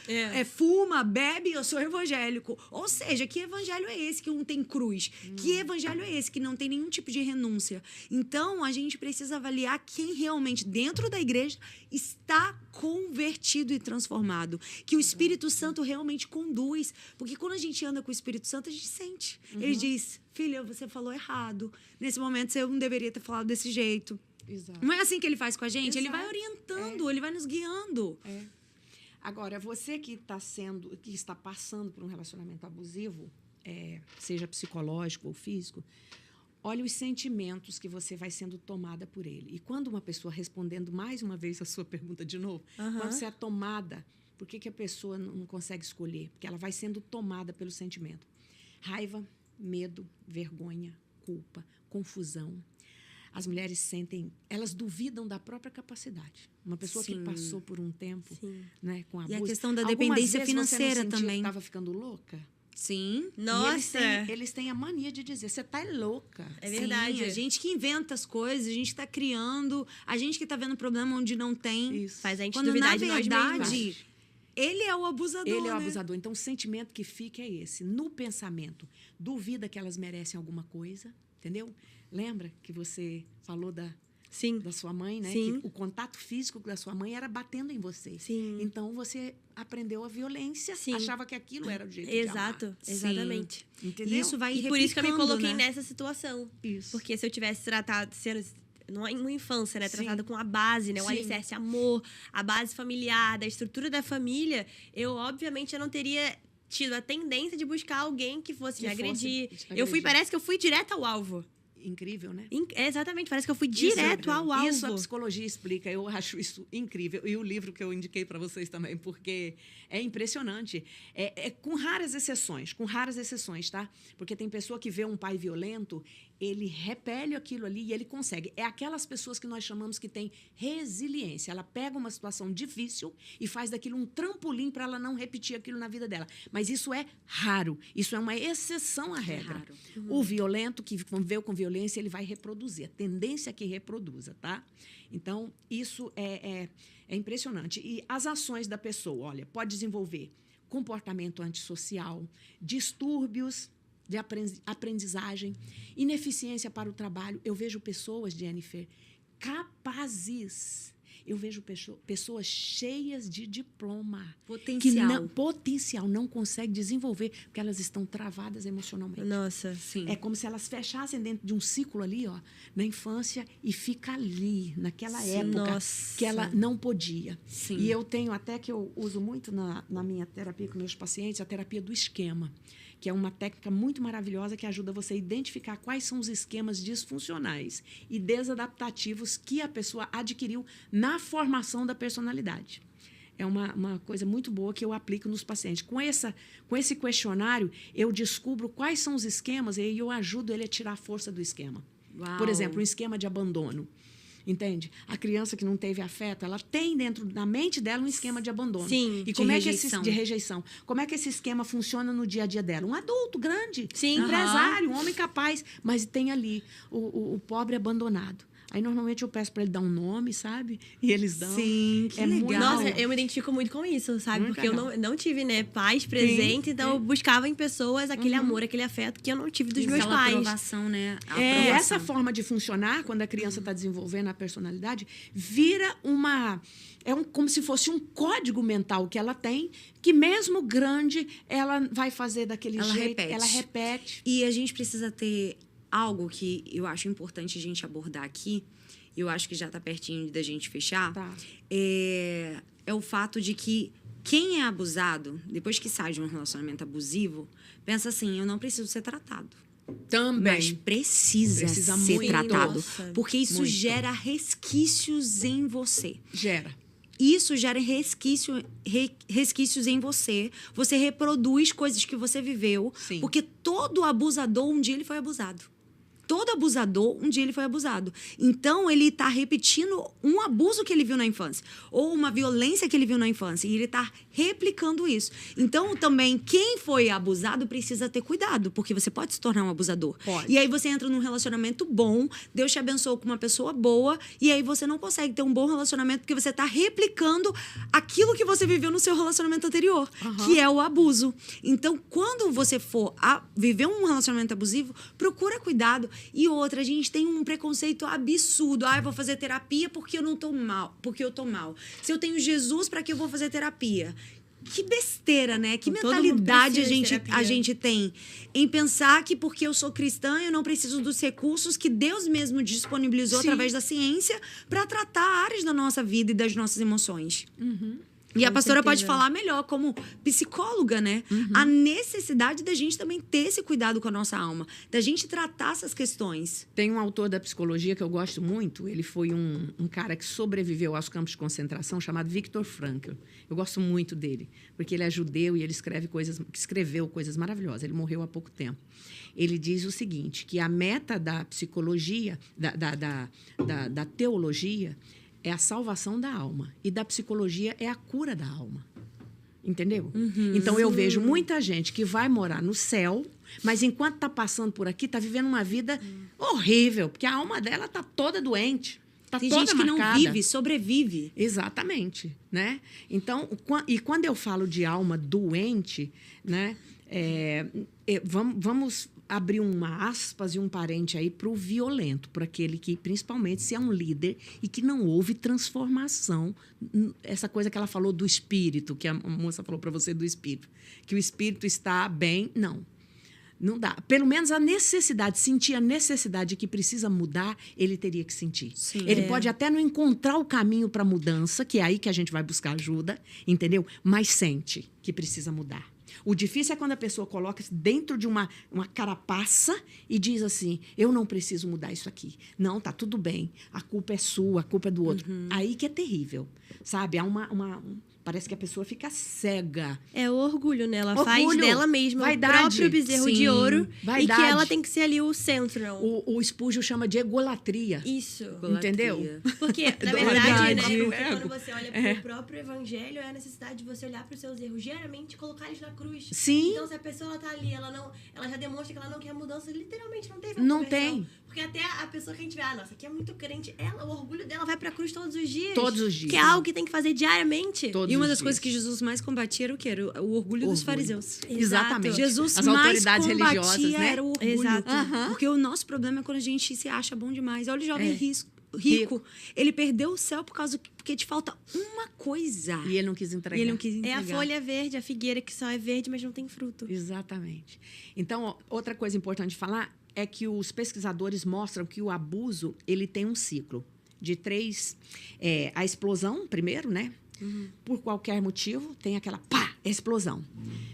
fuma, bebe, eu sou evangélico. Ou seja, que evangelho é esse que não tem cruz? Que evangelho é esse que não tem nenhum tipo de renúncia? Então, a gente precisa avaliar quem realmente, dentro da igreja, está convertido e transformado. Que o Espírito Santo realmente conduz. Porque quando a gente anda com o Espírito Santo, a gente sente. Ele diz, filha, você falou errado. Nesse momento, você não deveria ter falado desse jeito. Exato. Não é assim que ele faz com a gente? Exato. Ele vai orientando, ele vai nos guiando. Agora, você que está passando por um relacionamento abusivo, seja psicológico ou físico, olha os sentimentos que você vai sendo tomada por ele. E quando uma pessoa, respondendo mais uma vez a sua pergunta de novo, quando você é tomada, por que a pessoa não consegue escolher? Porque ela vai sendo tomada pelo sentimento. Raiva, medo, vergonha, culpa, confusão. As mulheres elas duvidam da própria capacidade. Uma pessoa que passou por um tempo, né, com abuso. E a questão da dependência financeira também. Estava ficando louca? Sim. Nossa. Eles têm a mania de dizer, você tá louca. É verdade. Sim, a gente que inventa as coisas, a gente está criando, a gente que está vendo problema onde não tem. Isso. Faz a gente Quando, duvidar na de nós verdade, mesmos. ele é o abusador, Ele é o né? abusador. Então, o sentimento que fica é esse. No pensamento, duvida que elas merecem alguma coisa, entendeu? Lembra que você falou da sua mãe, né? Sim. Que o contato físico da sua mãe era batendo em você. Sim. Então, você aprendeu a violência, Sim. achava que aquilo era o jeito Exato, de amar. exatamente. Entendeu? E isso vai E por isso que eu me replicando, coloquei né? nessa situação. Isso. Porque se eu tivesse tratado, sendo uma infância, né? Sim. Tratada com a base, né? O Sim. alicerce, amor, a base familiar, da estrutura da família, obviamente, eu não teria tido a tendência de buscar alguém que fosse me agredir. Parece que eu fui direto ao alvo. Incrível, né? Exatamente, parece que eu fui direto ao alvo. Isso a psicologia explica, eu acho isso incrível. E o livro que eu indiquei para vocês também, porque é impressionante. Com raras exceções, tá? Porque tem pessoa que vê um pai violento, ele repele aquilo ali e ele consegue. É aquelas pessoas que nós chamamos que tem resiliência. Ela pega uma situação difícil e faz daquilo um trampolim para ela não repetir aquilo na vida dela. Mas isso é raro. Isso é uma exceção à regra. raro. O violento que conviveu com violência, ele vai reproduzir. A tendência é que reproduza, tá? Então, isso é impressionante. E as ações da pessoa, olha, pode desenvolver comportamento antissocial, distúrbios de aprendizagem, ineficiência para o trabalho. Eu vejo pessoas, Jennifer, capazes. Eu vejo pessoas cheias de diploma. Potencial. Que não conseguem desenvolver, porque elas estão travadas emocionalmente. Nossa. Sim. É como se elas fechassem dentro de um ciclo ali, ó, na infância, e fica ali, naquela época, que ela não podia. Sim. E eu tenho, até que eu uso muito na minha terapia com meus pacientes, a terapia do esquema, que é uma técnica muito maravilhosa que ajuda você a identificar quais são os esquemas disfuncionais e desadaptativos que a pessoa adquiriu na formação da personalidade. É uma coisa muito boa que eu aplico nos pacientes. Com esse questionário, eu descubro quais são os esquemas e eu ajudo ele a tirar a força do esquema. Uau. Por exemplo, um esquema de abandono. Entende? A criança que não teve afeto, ela tem dentro da mente dela um esquema de abandono. Sim, e como de rejeição. Como é que esse esquema funciona no dia a dia dela? Um adulto grande, Sim. empresário, um homem capaz, mas tem ali o pobre abandonado. Aí, normalmente, eu peço para ele dar um nome, sabe? E eles dão. Sim, que legal. muito Nossa, eu me identifico muito com isso, sabe? Muito Porque legal. eu não tive, né, pais presentes, então eu buscava em pessoas aquele amor, aquele afeto que eu não tive dos meus Aquela pais. aprovação, né? A E aprovação. essa forma de funcionar, quando a criança está desenvolvendo a personalidade, vira como se fosse um código mental que ela tem, que mesmo grande, ela vai fazer daquele Ela jeito. repete. Ela repete. E a gente precisa ter algo que eu acho importante a gente abordar aqui, e eu acho que já está pertinho da gente fechar, Tá. é o fato de que quem é abusado, depois que sai de um relacionamento abusivo, pensa assim, eu não preciso ser tratado. Também. Mas precisa Precisa ser muito. tratado. Nossa, Porque isso muito. gera resquícios em você. Gera. Isso gera resquícios em você. Você reproduz coisas que você viveu. Sim. Porque todo abusador, um dia ele foi abusado. Todo abusador, um dia ele foi abusado. Então, ele está repetindo um abuso que ele viu na infância. Ou uma violência que ele viu na infância. E ele está replicando isso. Então, também, quem foi abusado precisa ter cuidado. Porque você pode se tornar um abusador. Pode. E aí, você entra num relacionamento bom. Deus te abençoou com uma pessoa boa. E aí, você não consegue ter um bom relacionamento porque você está replicando aquilo que você viveu no seu relacionamento anterior. Que é o abuso. Então, quando você for viver um relacionamento abusivo, procura cuidado. E outra, a gente tem um preconceito absurdo. Eu vou fazer terapia porque eu não tô mal, porque eu tô mal. Se eu tenho Jesus, para que eu vou fazer terapia? Que besteira, né? Que Todo mundo mentalidade a precisa de terapia. gente tem em pensar que porque eu sou cristã, eu não preciso dos recursos que Deus mesmo disponibilizou Sim. através da ciência para tratar áreas da nossa vida e das nossas emoções. E a Com pastora pode certeza. falar melhor, como psicóloga, né? A necessidade da gente também ter esse cuidado com a nossa alma, da gente tratar essas questões. Tem um autor da psicologia que eu gosto muito. Ele foi um cara que sobreviveu aos campos de concentração, chamado Viktor Frankl. Eu gosto muito dele, porque ele é judeu e ele escreveu coisas maravilhosas. Ele morreu há pouco tempo. Ele diz o seguinte, que a meta da psicologia, da teologia, é a salvação da alma. E da psicologia é a cura da alma. Entendeu? Então, eu vejo muita gente que vai morar no céu, mas enquanto está passando por aqui, está vivendo uma vida horrível, porque a alma dela está toda doente. Está Tem toda gente que marcada. não vive, sobrevive. Exatamente, né? Então, e quando eu falo de alma doente, né? Vamos abrir uma aspas e um parente aí para o violento, para aquele que, principalmente, se é um líder e que não houve transformação. Essa coisa que ela falou do espírito, que a moça falou para você do espírito, que o espírito está bem, não dá. Pelo menos sentir a necessidade de que precisa mudar, ele teria que sentir. Sim. Ele pode até não encontrar o caminho para a mudança, que é aí que a gente vai buscar ajuda, entendeu? Mas sente que precisa mudar. O difícil é quando a pessoa coloca-se dentro de uma carapaça e diz assim, eu não preciso mudar isso aqui. Não, tá tudo bem. A culpa é sua, a culpa é do outro. Aí que é terrível, sabe? Há parece que a pessoa fica cega. É o orgulho, né? Ela faz Orgulho, dela mesma vaidade. o próprio bezerro Sim, de ouro vaidade. e que ela tem que ser ali o centro. Não. O Spurgeon chama de egolatria. Isso. Entendeu? Porque, na Verdade. verdade, né? O Porque ego. quando você olha para o próprio evangelho, é a necessidade de você olhar para os seus erros diariamente e colocar eles na cruz. Sim. Então, se a pessoa ela tá ali, ela já demonstra que ela não quer mudança, literalmente não teve a Não conversão. tem. Porque até a pessoa que a gente vê, nossa, aqui é muito crente, o orgulho dela vai pra cruz todos os dias. Todos os dias. Que é algo que tem que fazer diariamente. Todos E uma os das dias. coisas que Jesus mais combatia era o quê? Era o orgulho dos fariseus. Exatamente. Jesus As mais autoridades combatia religiosas, né? era o orgulho. Exato. Porque o nosso problema é quando a gente se acha bom demais. Olha o jovem É. rico. Ele perdeu o céu porque te falta uma coisa. E ele não quis entregar. E ele não quis É entregar. a folha verde, a figueira que só é verde, mas não tem fruto. Exatamente. Então, outra coisa importante de falar é que os pesquisadores mostram que o abuso ele tem um ciclo de 3... a explosão, primeiro, né? Por qualquer motivo, tem aquela explosão.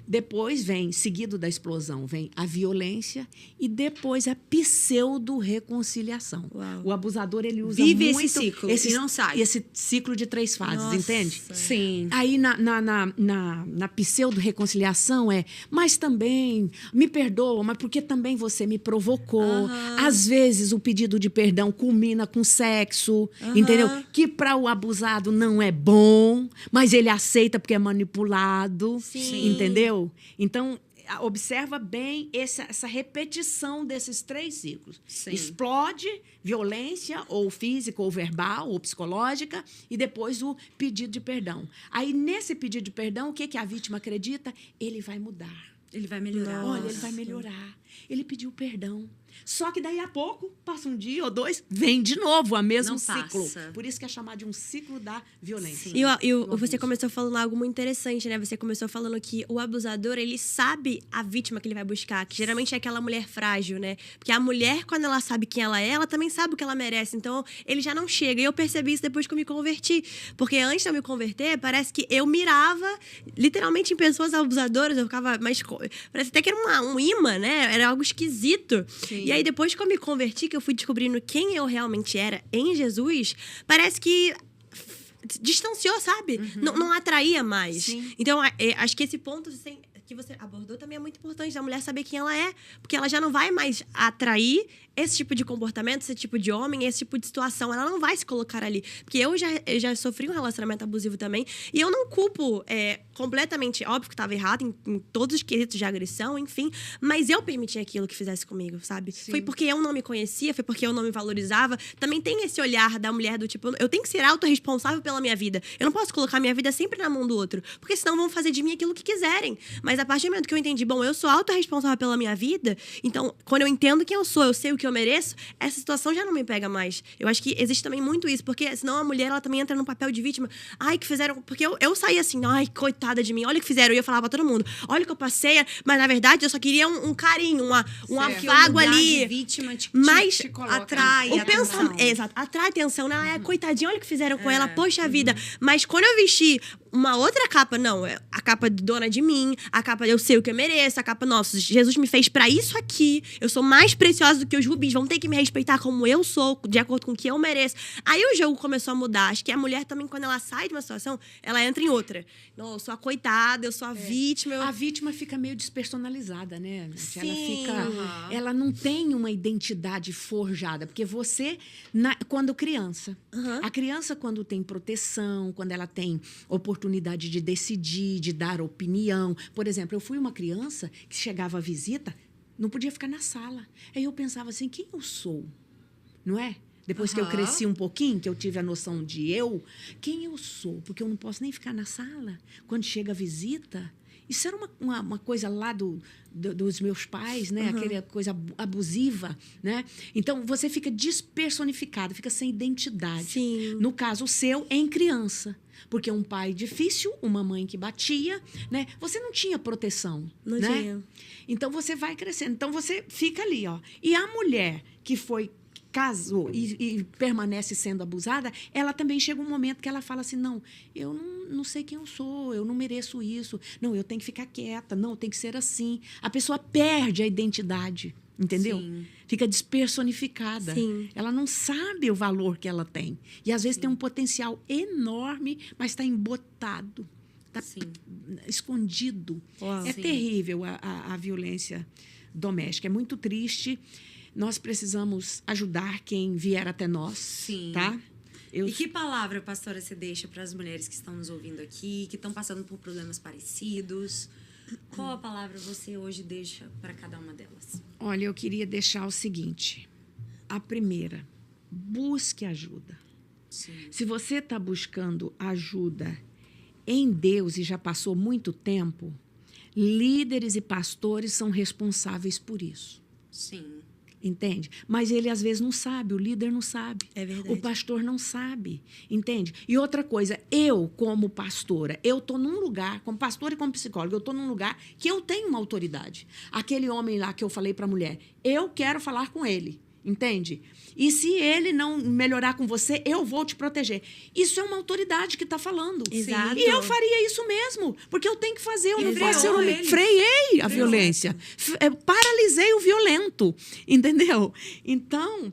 Depois vem, seguido da explosão, vem a violência e depois a pseudo-reconciliação. Uau. O abusador, ele usa Vive muito esse ciclo e não sai. esse ciclo de 3 fases, Nossa. entende? Sim. Aí, na pseudo-reconciliação mas também me perdoa, mas porque também você me provocou. Às vezes, o pedido de perdão culmina com sexo, entendeu? Que para o abusado não é bom, mas ele aceita porque é manipulado, Sim. entendeu? Então, observa bem essa repetição desses 3 ciclos. Sim. Explode, violência, ou física, ou verbal, ou psicológica, e depois o pedido de perdão. Aí, nesse pedido de perdão, o que a vítima acredita? Ele vai mudar. Ele vai melhorar. Olha, ele vai melhorar. Ele pediu perdão. Só que daí a pouco, passa um dia ou 2, vem de novo o mesmo Não ciclo. passa. Por isso que é chamado de um ciclo da violência. Sim. E você abuso. começou falando algo muito interessante, né? Você começou falando que o abusador, ele sabe a vítima que ele vai buscar, que geralmente é aquela mulher frágil, né? Porque a mulher, quando ela sabe quem ela é, ela também sabe o que ela merece. Então, ele já não chega. E eu percebi isso depois que eu me converti. Porque antes de eu me converter, parece que eu mirava literalmente em pessoas abusadoras. Eu ficava mais... Parece até que era um imã, né? Era algo esquisito. Sim. E aí, depois que eu me converti, que eu fui descobrindo quem eu realmente era em Jesus, parece que distanciou, sabe? Não atraía mais. Sim. Então, acho que esse ponto que você abordou também é muito importante, da mulher saber quem ela é, porque ela já não vai mais atrair esse tipo de comportamento, esse tipo de homem, esse tipo de situação. Ela não vai se colocar ali. Porque eu já sofri um relacionamento abusivo também, e eu não culpo completamente, óbvio que estava errado em todos os quesitos de agressão, enfim, mas eu permiti aquilo que fizesse comigo, sabe? Sim. Foi porque eu não me conhecia, foi porque eu não me valorizava. Também tem esse olhar da mulher do tipo, eu tenho que ser autorresponsável pela minha vida. Eu não posso colocar minha vida sempre na mão do outro, porque senão vão fazer de mim aquilo que quiserem. Mas a partir do momento que eu entendi, bom, eu sou autorresponsável pela minha vida, então, quando eu entendo quem eu sou, eu sei o que eu mereço, essa situação já não me pega mais. Eu acho que existe também muito isso, porque senão a mulher, ela também entra num papel de vítima. Ai, que fizeram... Porque eu saí assim, ai, coitada de mim, olha o que fizeram. E eu falava pra todo mundo, olha o que eu passei, mas na verdade eu só queria um carinho, um afago ali. De vítima Mas te coloca atrai o atenção. pensamento, exato, atrai atenção, né? Coitadinha, olha o que fizeram com ela, poxa vida. Mas quando eu vesti uma outra capa, não, a capa de dona de mim, a capa eu sei o que eu mereço, a capa, nossa, Jesus me fez pra isso aqui, eu sou mais preciosa do que os rubins, vão ter que me respeitar como eu sou, de acordo com o que eu mereço. Aí o jogo começou a mudar. Acho que a mulher também, quando ela sai de uma situação, ela entra em outra. Não, eu sou a coitada, eu sou a vítima. A vítima fica meio despersonalizada, né? Sim. Ela fica... Ela não tem uma identidade forjada. Porque você, quando criança... A criança, quando tem proteção, quando ela tem oportunidade de decidir, de dar opinião... Por exemplo, eu fui uma criança que chegava à visita, não podia ficar na sala. Aí eu pensava assim, quem eu sou? Não é? Depois que eu cresci um pouquinho, que eu tive a noção de quem eu sou? Porque eu não posso nem ficar na sala quando chega a visita. Isso era uma coisa lá dos meus pais, né? Aquela coisa abusiva, né? Então, você fica despersonificado, fica sem identidade. Sim. No caso seu, em criança. Porque um pai difícil, uma mãe que batia, né? Você não tinha proteção, Não né? tinha. Então, você vai crescendo. Então, você fica ali, ó. E a mulher que casou e permanece sendo abusada, ela também chega um momento que ela fala assim, não, eu não sei quem eu sou, eu não mereço isso, não, eu tenho que ficar quieta, não, tem que ser assim. A pessoa perde a identidade, entendeu? Sim. Fica despersonificada. Sim. Ela não sabe o valor que ela tem. E, às vezes, tem um potencial enorme, mas está embotado, está escondido. Uau. É Sim. terrível a violência doméstica, é muito triste. Nós precisamos ajudar quem vier até nós, Sim. tá? E que palavra, pastora, você deixa para as mulheres que estão nos ouvindo aqui, que estão passando por problemas parecidos? Qual a palavra você hoje deixa para cada uma delas? Olha, eu queria deixar o seguinte. A primeira, busque ajuda. Sim. Se você está buscando ajuda em Deus e já passou muito tempo, líderes e pastores são responsáveis por isso. Sim. Entende? Mas ele, às vezes, não sabe, o líder não sabe. É verdade. O pastor não sabe, entende? E outra coisa, eu, como pastora, eu estou num lugar, como pastora e como psicóloga, eu estou num lugar que eu tenho uma autoridade. Aquele homem lá que eu falei para a mulher, eu quero falar com ele, entende? E se ele não melhorar com você, eu vou te proteger. Isso é uma autoridade que está falando. Exato. E eu faria isso mesmo, porque eu tenho que fazer. Eu não freou posso ser um... ele. Freiei a violência. Paralisei o violento, entendeu? Então,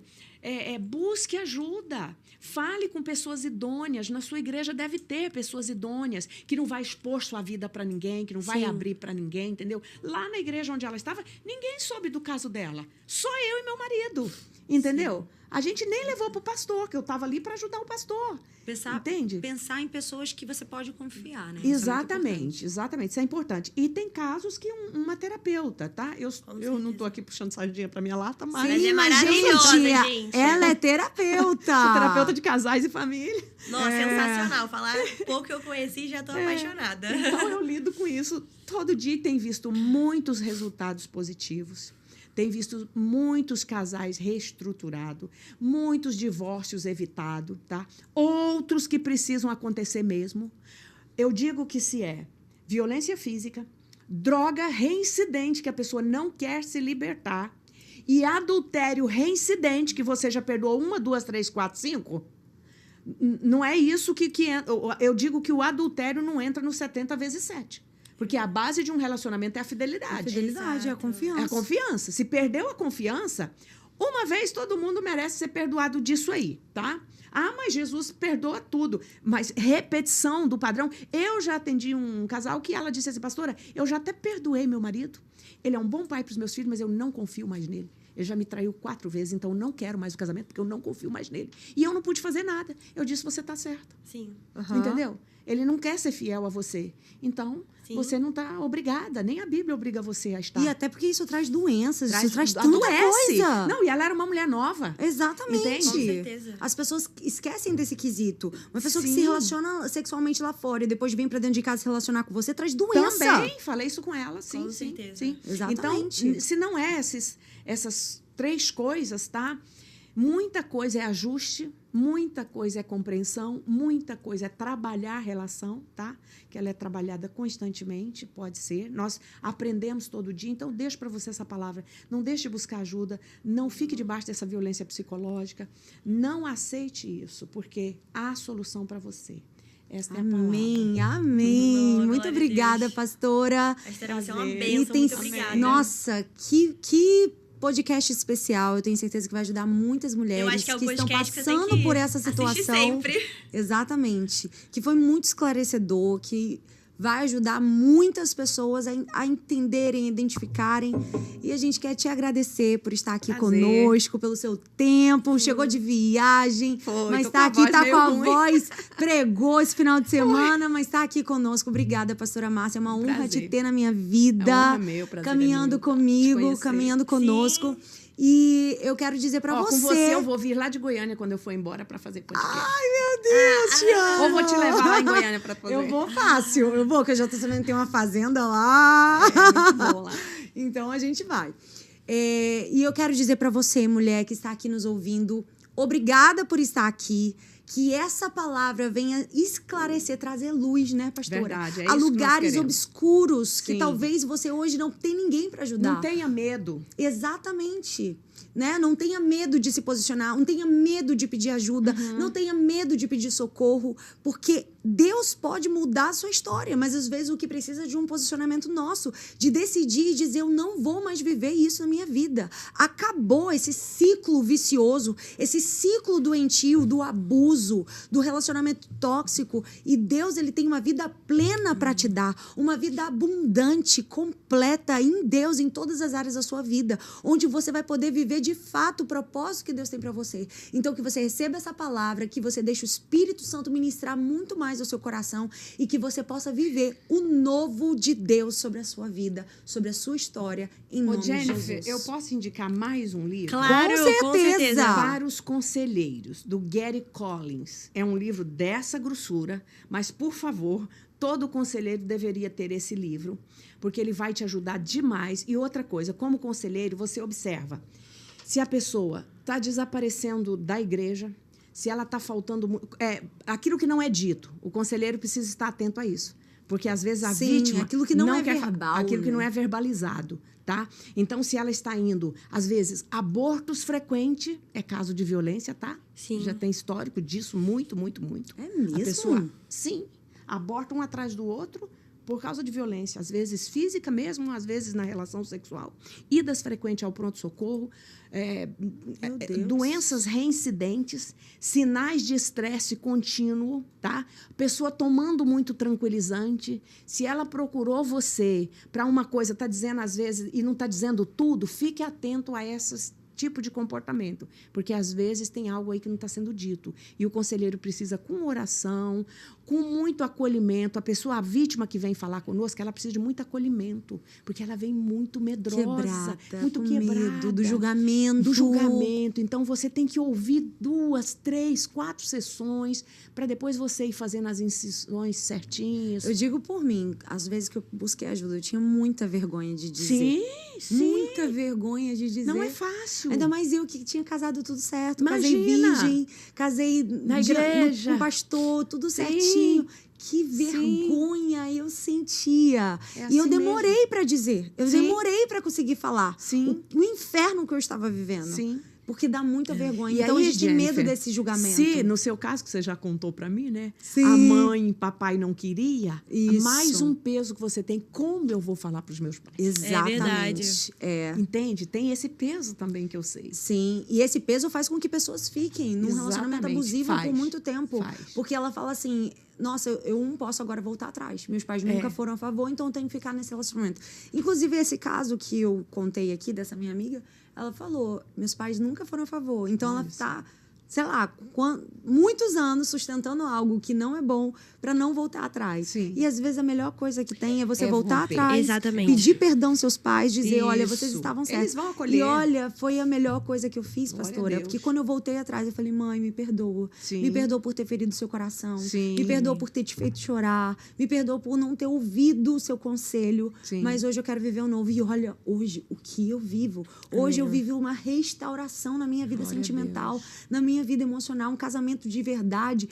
busque ajuda. Fale com pessoas idôneas. Na sua igreja deve ter pessoas idôneas que não vai expor sua vida para ninguém, que não vai Sim. abrir para ninguém, entendeu? Lá na igreja onde ela estava, ninguém soube do caso dela. Só eu e meu marido, entendeu? A gente nem levou pro pastor, que eu estava ali para ajudar o pastor. Entende? Pensar em pessoas que você pode confiar, né? Exatamente, exatamente. Isso é importante. E tem casos que uma terapeuta, tá? Eu não tô aqui puxando sardinha pra minha lata, mas... Sim, mas é maravilhosa, gente. Ela é terapeuta. Sou terapeuta de casais e família. Nossa, sensacional. Falar pouco que eu conheci, já tô apaixonada. Então, eu lido com isso todo dia e tenho visto muitos resultados positivos. Tem visto muitos casais reestruturados, muitos divórcios evitados, tá? Outros que precisam acontecer mesmo. Eu digo que se é violência física, droga reincidente, que a pessoa não quer se libertar, e adultério reincidente, que você já perdoou 1, 2, 3, 4, 5, não é isso que eu digo que o adultério não entra no 70 vezes 7. Porque a base de um relacionamento é a fidelidade. A fidelidade, é a confiança. É a confiança. Se perdeu a confiança, uma vez todo mundo merece ser perdoado disso aí, tá? Ah, mas Jesus perdoa tudo. Mas repetição do padrão. Eu já atendi um casal que ela disse assim, pastora, eu já até perdoei meu marido. Ele é um bom pai para os meus filhos, mas eu não confio mais nele. Ele já me traiu 4 vezes, então eu não quero mais o casamento, porque eu não confio mais nele. E eu não pude fazer nada. Eu disse, você está certa. Sim. Entendeu? Ele não quer ser fiel a você. Então, Sim. você não está obrigada. Nem a Bíblia obriga você a estar. E até porque isso traz doenças, isso traz tanta adoece. coisa. Não, e ela era uma mulher nova. Exatamente. Entende? Com certeza. As pessoas esquecem desse quesito. Uma pessoa que Sim. se relaciona sexualmente lá fora e depois vem pra dentro de casa se relacionar com você, traz doença. Também, falei isso com ela, sim. Com sim, certeza. sim. Exatamente. Então, se não é essas 3 coisas, tá? Muita coisa é ajuste, muita coisa é compreensão, muita coisa é trabalhar a relação, tá? Que ela é trabalhada constantemente, pode ser. Nós aprendemos todo dia, então deixo para você essa palavra. Não deixe de buscar ajuda, não fique debaixo dessa violência psicológica, não aceite isso, porque há solução para você. Esta é a palavra. Amém, amém. Glória Muito a obrigada, Deus. pastora. A história vai ser uma Prazer. bênção. Muito obrigada. Nossa, que podcast especial. Eu tenho certeza que vai ajudar muitas mulheres Eu acho que é o estão podcast que você tem passando que por essa assistir situação. sempre. Exatamente. Que foi muito esclarecedor, que vai ajudar muitas pessoas a entenderem, a identificarem. E a gente quer te agradecer por estar aqui Prazer. conosco, pelo seu tempo. Chegou de viagem, Foi, mas tô está com a aqui, voz tá meio com a ruim. voz, pregou esse final de semana, mas está aqui conosco. Obrigada, pastora Márcia. É uma honra Prazer. te ter na minha É vida. honra meu, prazer Caminhando é meu. Te comigo, conhecer. caminhando conosco. E eu quero dizer pra Ó, você. com você eu vou vir lá de Goiânia quando eu for embora para fazer podcast. Ai, meu Deus, te amo. Ou vou te levar lá em Goiânia para fazer. Eu vou fácil. Eu vou, que eu já tô sabendo que tem uma fazenda lá. Muito bom lá. Então a gente vai. E eu quero dizer pra você, mulher que está aqui nos ouvindo, obrigada por estar aqui. Que essa palavra venha esclarecer, trazer luz, né, pastora? Verdade, é a isso que nós lugares queremos. obscuros que Sim. talvez você hoje não tem ninguém pra ajudar. Não tenha medo. Exatamente. Né? Não tenha medo de se posicionar, não tenha medo de pedir ajuda, não tenha medo de pedir socorro, porque Deus pode mudar a sua história, mas às vezes o que precisa é de um posicionamento nosso, de decidir e dizer, eu não vou mais viver isso na minha vida. Acabou esse ciclo vicioso, esse ciclo doentio, do abuso, do relacionamento tóxico, e Deus, ele tem uma vida plena para te dar, uma vida abundante, completa em Deus, em todas as áreas da sua vida, onde você vai poder viver de fato o propósito que Deus tem para você. Então, que você receba essa palavra, que você deixe o Espírito Santo ministrar muito mais ao seu coração e que você possa viver o novo de Deus sobre a sua vida, sobre a sua história, em nome de Jennifer, Jesus. eu posso indicar mais um livro? Claro, Com com certeza. certeza. Para os Conselheiros, do Gary Collins. É um livro dessa grossura, mas, por favor, todo conselheiro deveria ter esse livro, porque ele vai te ajudar demais. E outra coisa, como conselheiro, você observa. Se a pessoa está desaparecendo da igreja, se ela está faltando... aquilo que não é dito, o conselheiro precisa estar atento a isso. Porque, às vezes, a Sim, vítima... aquilo que não é quer verbal, aquilo que né? não é verbalizado, tá? Então, se ela está indo, às vezes, abortos frequentes, é caso de violência, tá? Sim. Já tem histórico disso, muito, muito, muito. É mesmo? A pessoa, sim, aborta um atrás do outro por causa de violência, às vezes física mesmo, às vezes na relação sexual. Idas frequentes ao pronto-socorro, Meu Deus. doenças reincidentes, sinais de estresse contínuo, tá? Pessoa tomando muito tranquilizante. Se ela procurou você para uma coisa, está dizendo às vezes, e não está dizendo tudo, fique atento a essas tipo de comportamento. Porque, às vezes, tem algo aí que não está sendo dito. E o conselheiro precisa, com oração, com muito acolhimento. A vítima que vem falar conosco, ela precisa de muito acolhimento. Porque ela vem muito medrosa, Quebrada, muito com quebrada. medo do julgamento. Do julgamento. Então, você tem que ouvir 2, 3, 4 sessões para depois você ir fazendo as incisões certinhas. Eu digo por mim, às vezes que eu busquei ajuda, eu tinha muita vergonha de dizer. Sim. Muita vergonha de dizer. Não é fácil. Ainda mais eu que tinha casado tudo certo. Imagina. Casei virgem, casei na igreja. com pastor, tudo Sim. certinho. Que vergonha eu sentia. É E eu assim demorei mesmo. para dizer. Eu Sim. demorei para conseguir falar. Sim. O inferno que eu estava vivendo. Sim. Porque dá muita vergonha. E Então aí, a gente tem medo Jennifer, desse julgamento. Se, no seu caso, que você já contou para mim, né? Sim. A mãe e papai não queria, Isso. mais um peso que você tem. Como eu vou falar para os meus pais? Exatamente. Entende? Tem esse peso também que eu sei. Sim, e esse peso faz com que pessoas fiquem num relacionamento Exatamente. abusivo Faz. por muito tempo. Faz. Porque ela fala assim, nossa, eu não posso agora voltar atrás. Meus pais nunca foram a favor, então eu tenho que ficar nesse relacionamento. Inclusive, esse caso que eu contei aqui, dessa minha amiga, ela falou, meus pais nunca foram a favor. Então, ela tá, sei lá, muitos anos sustentando algo que não é bom para não voltar atrás. Sim. E, às vezes, a melhor coisa que tem é você voltar romper. atrás. Exatamente. Pedir perdão aos seus pais, dizer, olha, vocês Isso. estavam certos. Eles vão acolher. E, olha, foi a melhor coisa que eu fiz, Glória a pastora. Deus. Porque quando eu voltei atrás, eu falei, mãe, me perdoa. Sim. Me perdoa por ter ferido seu coração. Sim. Me perdoa por ter te feito chorar. Me perdoa por não ter ouvido o seu conselho. Sim. Mas hoje eu quero viver um novo. E olha, hoje, o que eu vivo? Hoje eu vivo uma restauração na minha vida Glória a sentimental, na minha vida emocional, um casamento de verdade,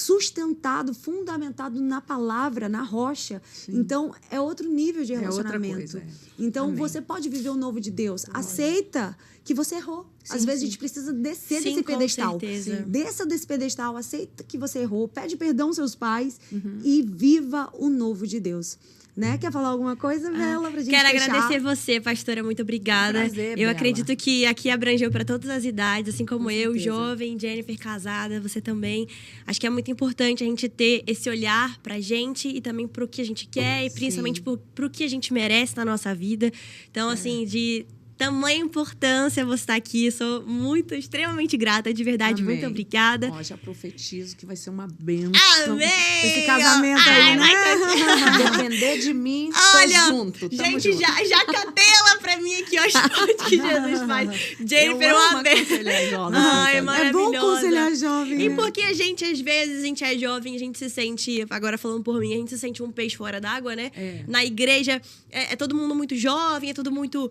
sustentado, fundamentado na palavra, na rocha. Então, é outro nível de É outra relacionamento. coisa, Então, Amém. você pode viver o novo de Deus. Aceita que você errou. Às vezes a gente precisa descer Sim, desse com pedestal. certeza. Sim. Desça desse pedestal, aceita que você errou, pede perdão aos seus pais Uhum. e viva o novo de Deus. Né? Quer falar alguma coisa, Bela, pra gente Quero fechar? agradecer você, pastora. Muito obrigada. Prazer, Eu Bela. acredito que aqui abrangeu para todas as idades, assim como eu, certeza. jovem, Jennifer, casada, você também. Acho que é muito importante a gente ter esse olhar pra gente e também pro que a gente quer e principalmente pro que a gente merece na nossa vida. Então, assim, de tamanha importância você estar aqui. Sou extremamente grata, de verdade. Amém. Muito obrigada. Ó, já profetizo que vai ser uma bênção. Amém! Esse casamento aí, Ai, né? vai Depender de mim, Olha, tô junto. Tamo gente, junto. já catei ela pra mim aqui, ó, os que Jesus faz. Jennifer, Eu amo uma vez. aconselhar jovens, Ai, então. É bom maravilhosa. aconselhar jovem. E né? porque a gente, às vezes, a gente é jovem, a gente se sente, agora falando por mim, a gente se sente um peixe fora d'água, né? É. Na igreja, é todo mundo muito jovem, é tudo muito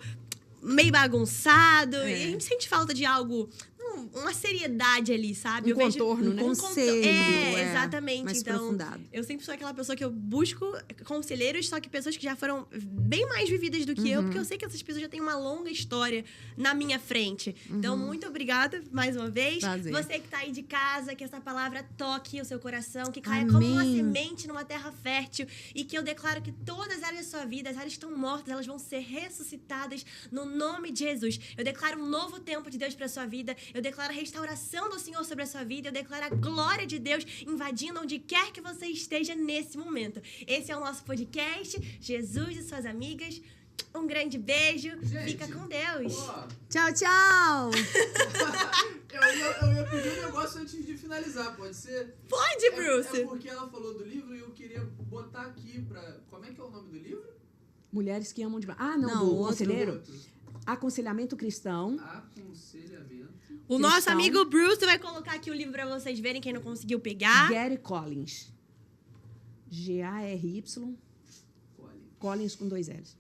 meio bagunçado. E a gente sente falta de algo, uma seriedade ali, sabe? Um contorno, né? Um conselho, exatamente. mais Então, aprofundado. eu sempre sou aquela pessoa que eu busco conselheiros, só que pessoas que já foram bem mais vividas do que eu, porque eu sei que essas pessoas já têm uma longa história na minha frente. Então, muito obrigada mais uma vez. Prazer. Você que tá aí de casa, que essa palavra toque o seu coração, que caia como uma Amém. semente numa terra fértil e que eu declaro que todas as áreas da sua vida, as áreas estão mortas, elas vão ser ressuscitadas no nome de Jesus. Eu declaro um novo tempo de Deus para sua vida. Eu declaro a restauração do Senhor sobre a sua vida. Eu declaro a glória de Deus invadindo onde quer que você esteja nesse momento. Esse é o nosso podcast. Jesus e suas amigas. Um grande beijo. Gente, Fica com Deus. Ó, Tchau, tchau! eu ia pedir um negócio antes de finalizar, pode ser? Pode, Bruce. É porque ela falou do livro e eu queria botar aqui pra... Como é que é o nome do livro? Mulheres que amam demais. Ah, não, Não, do outro. conselheiro. Outro. Aconselhamento cristão. Aconselhamento. O nosso Cristão. amigo Bruce vai colocar aqui o livro pra vocês verem, quem não conseguiu pegar. Gary Collins. Gary Collins com 2 L's.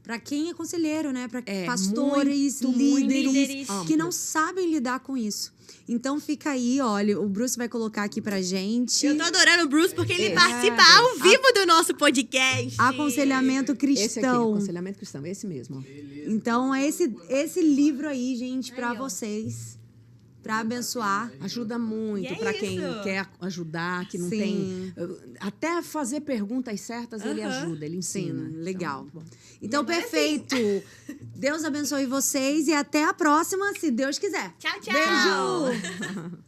Pra quem é conselheiro, né? Pra É, pastores, muito líderes amplo. que não sabem lidar com isso. Então fica aí, olha, o Bruce vai colocar aqui pra gente. Eu tô adorando o Bruce porque ele É. participa ao vivo do nosso podcast. Aconselhamento Esse aqui, cristão. aconselhamento cristão, esse mesmo. ó. Beleza. Então é esse livro aí, gente, pra vocês. Pra abençoar. Ajuda muito E é para quem isso. quer ajudar, que não Sim. tem. Até fazer perguntas certas, ele ajuda, ele ensina. Sim, legal. Então, muito bom. Então, agora perfeito. Deus abençoe vocês e até a próxima, se Deus quiser. Tchau, tchau. Beijo!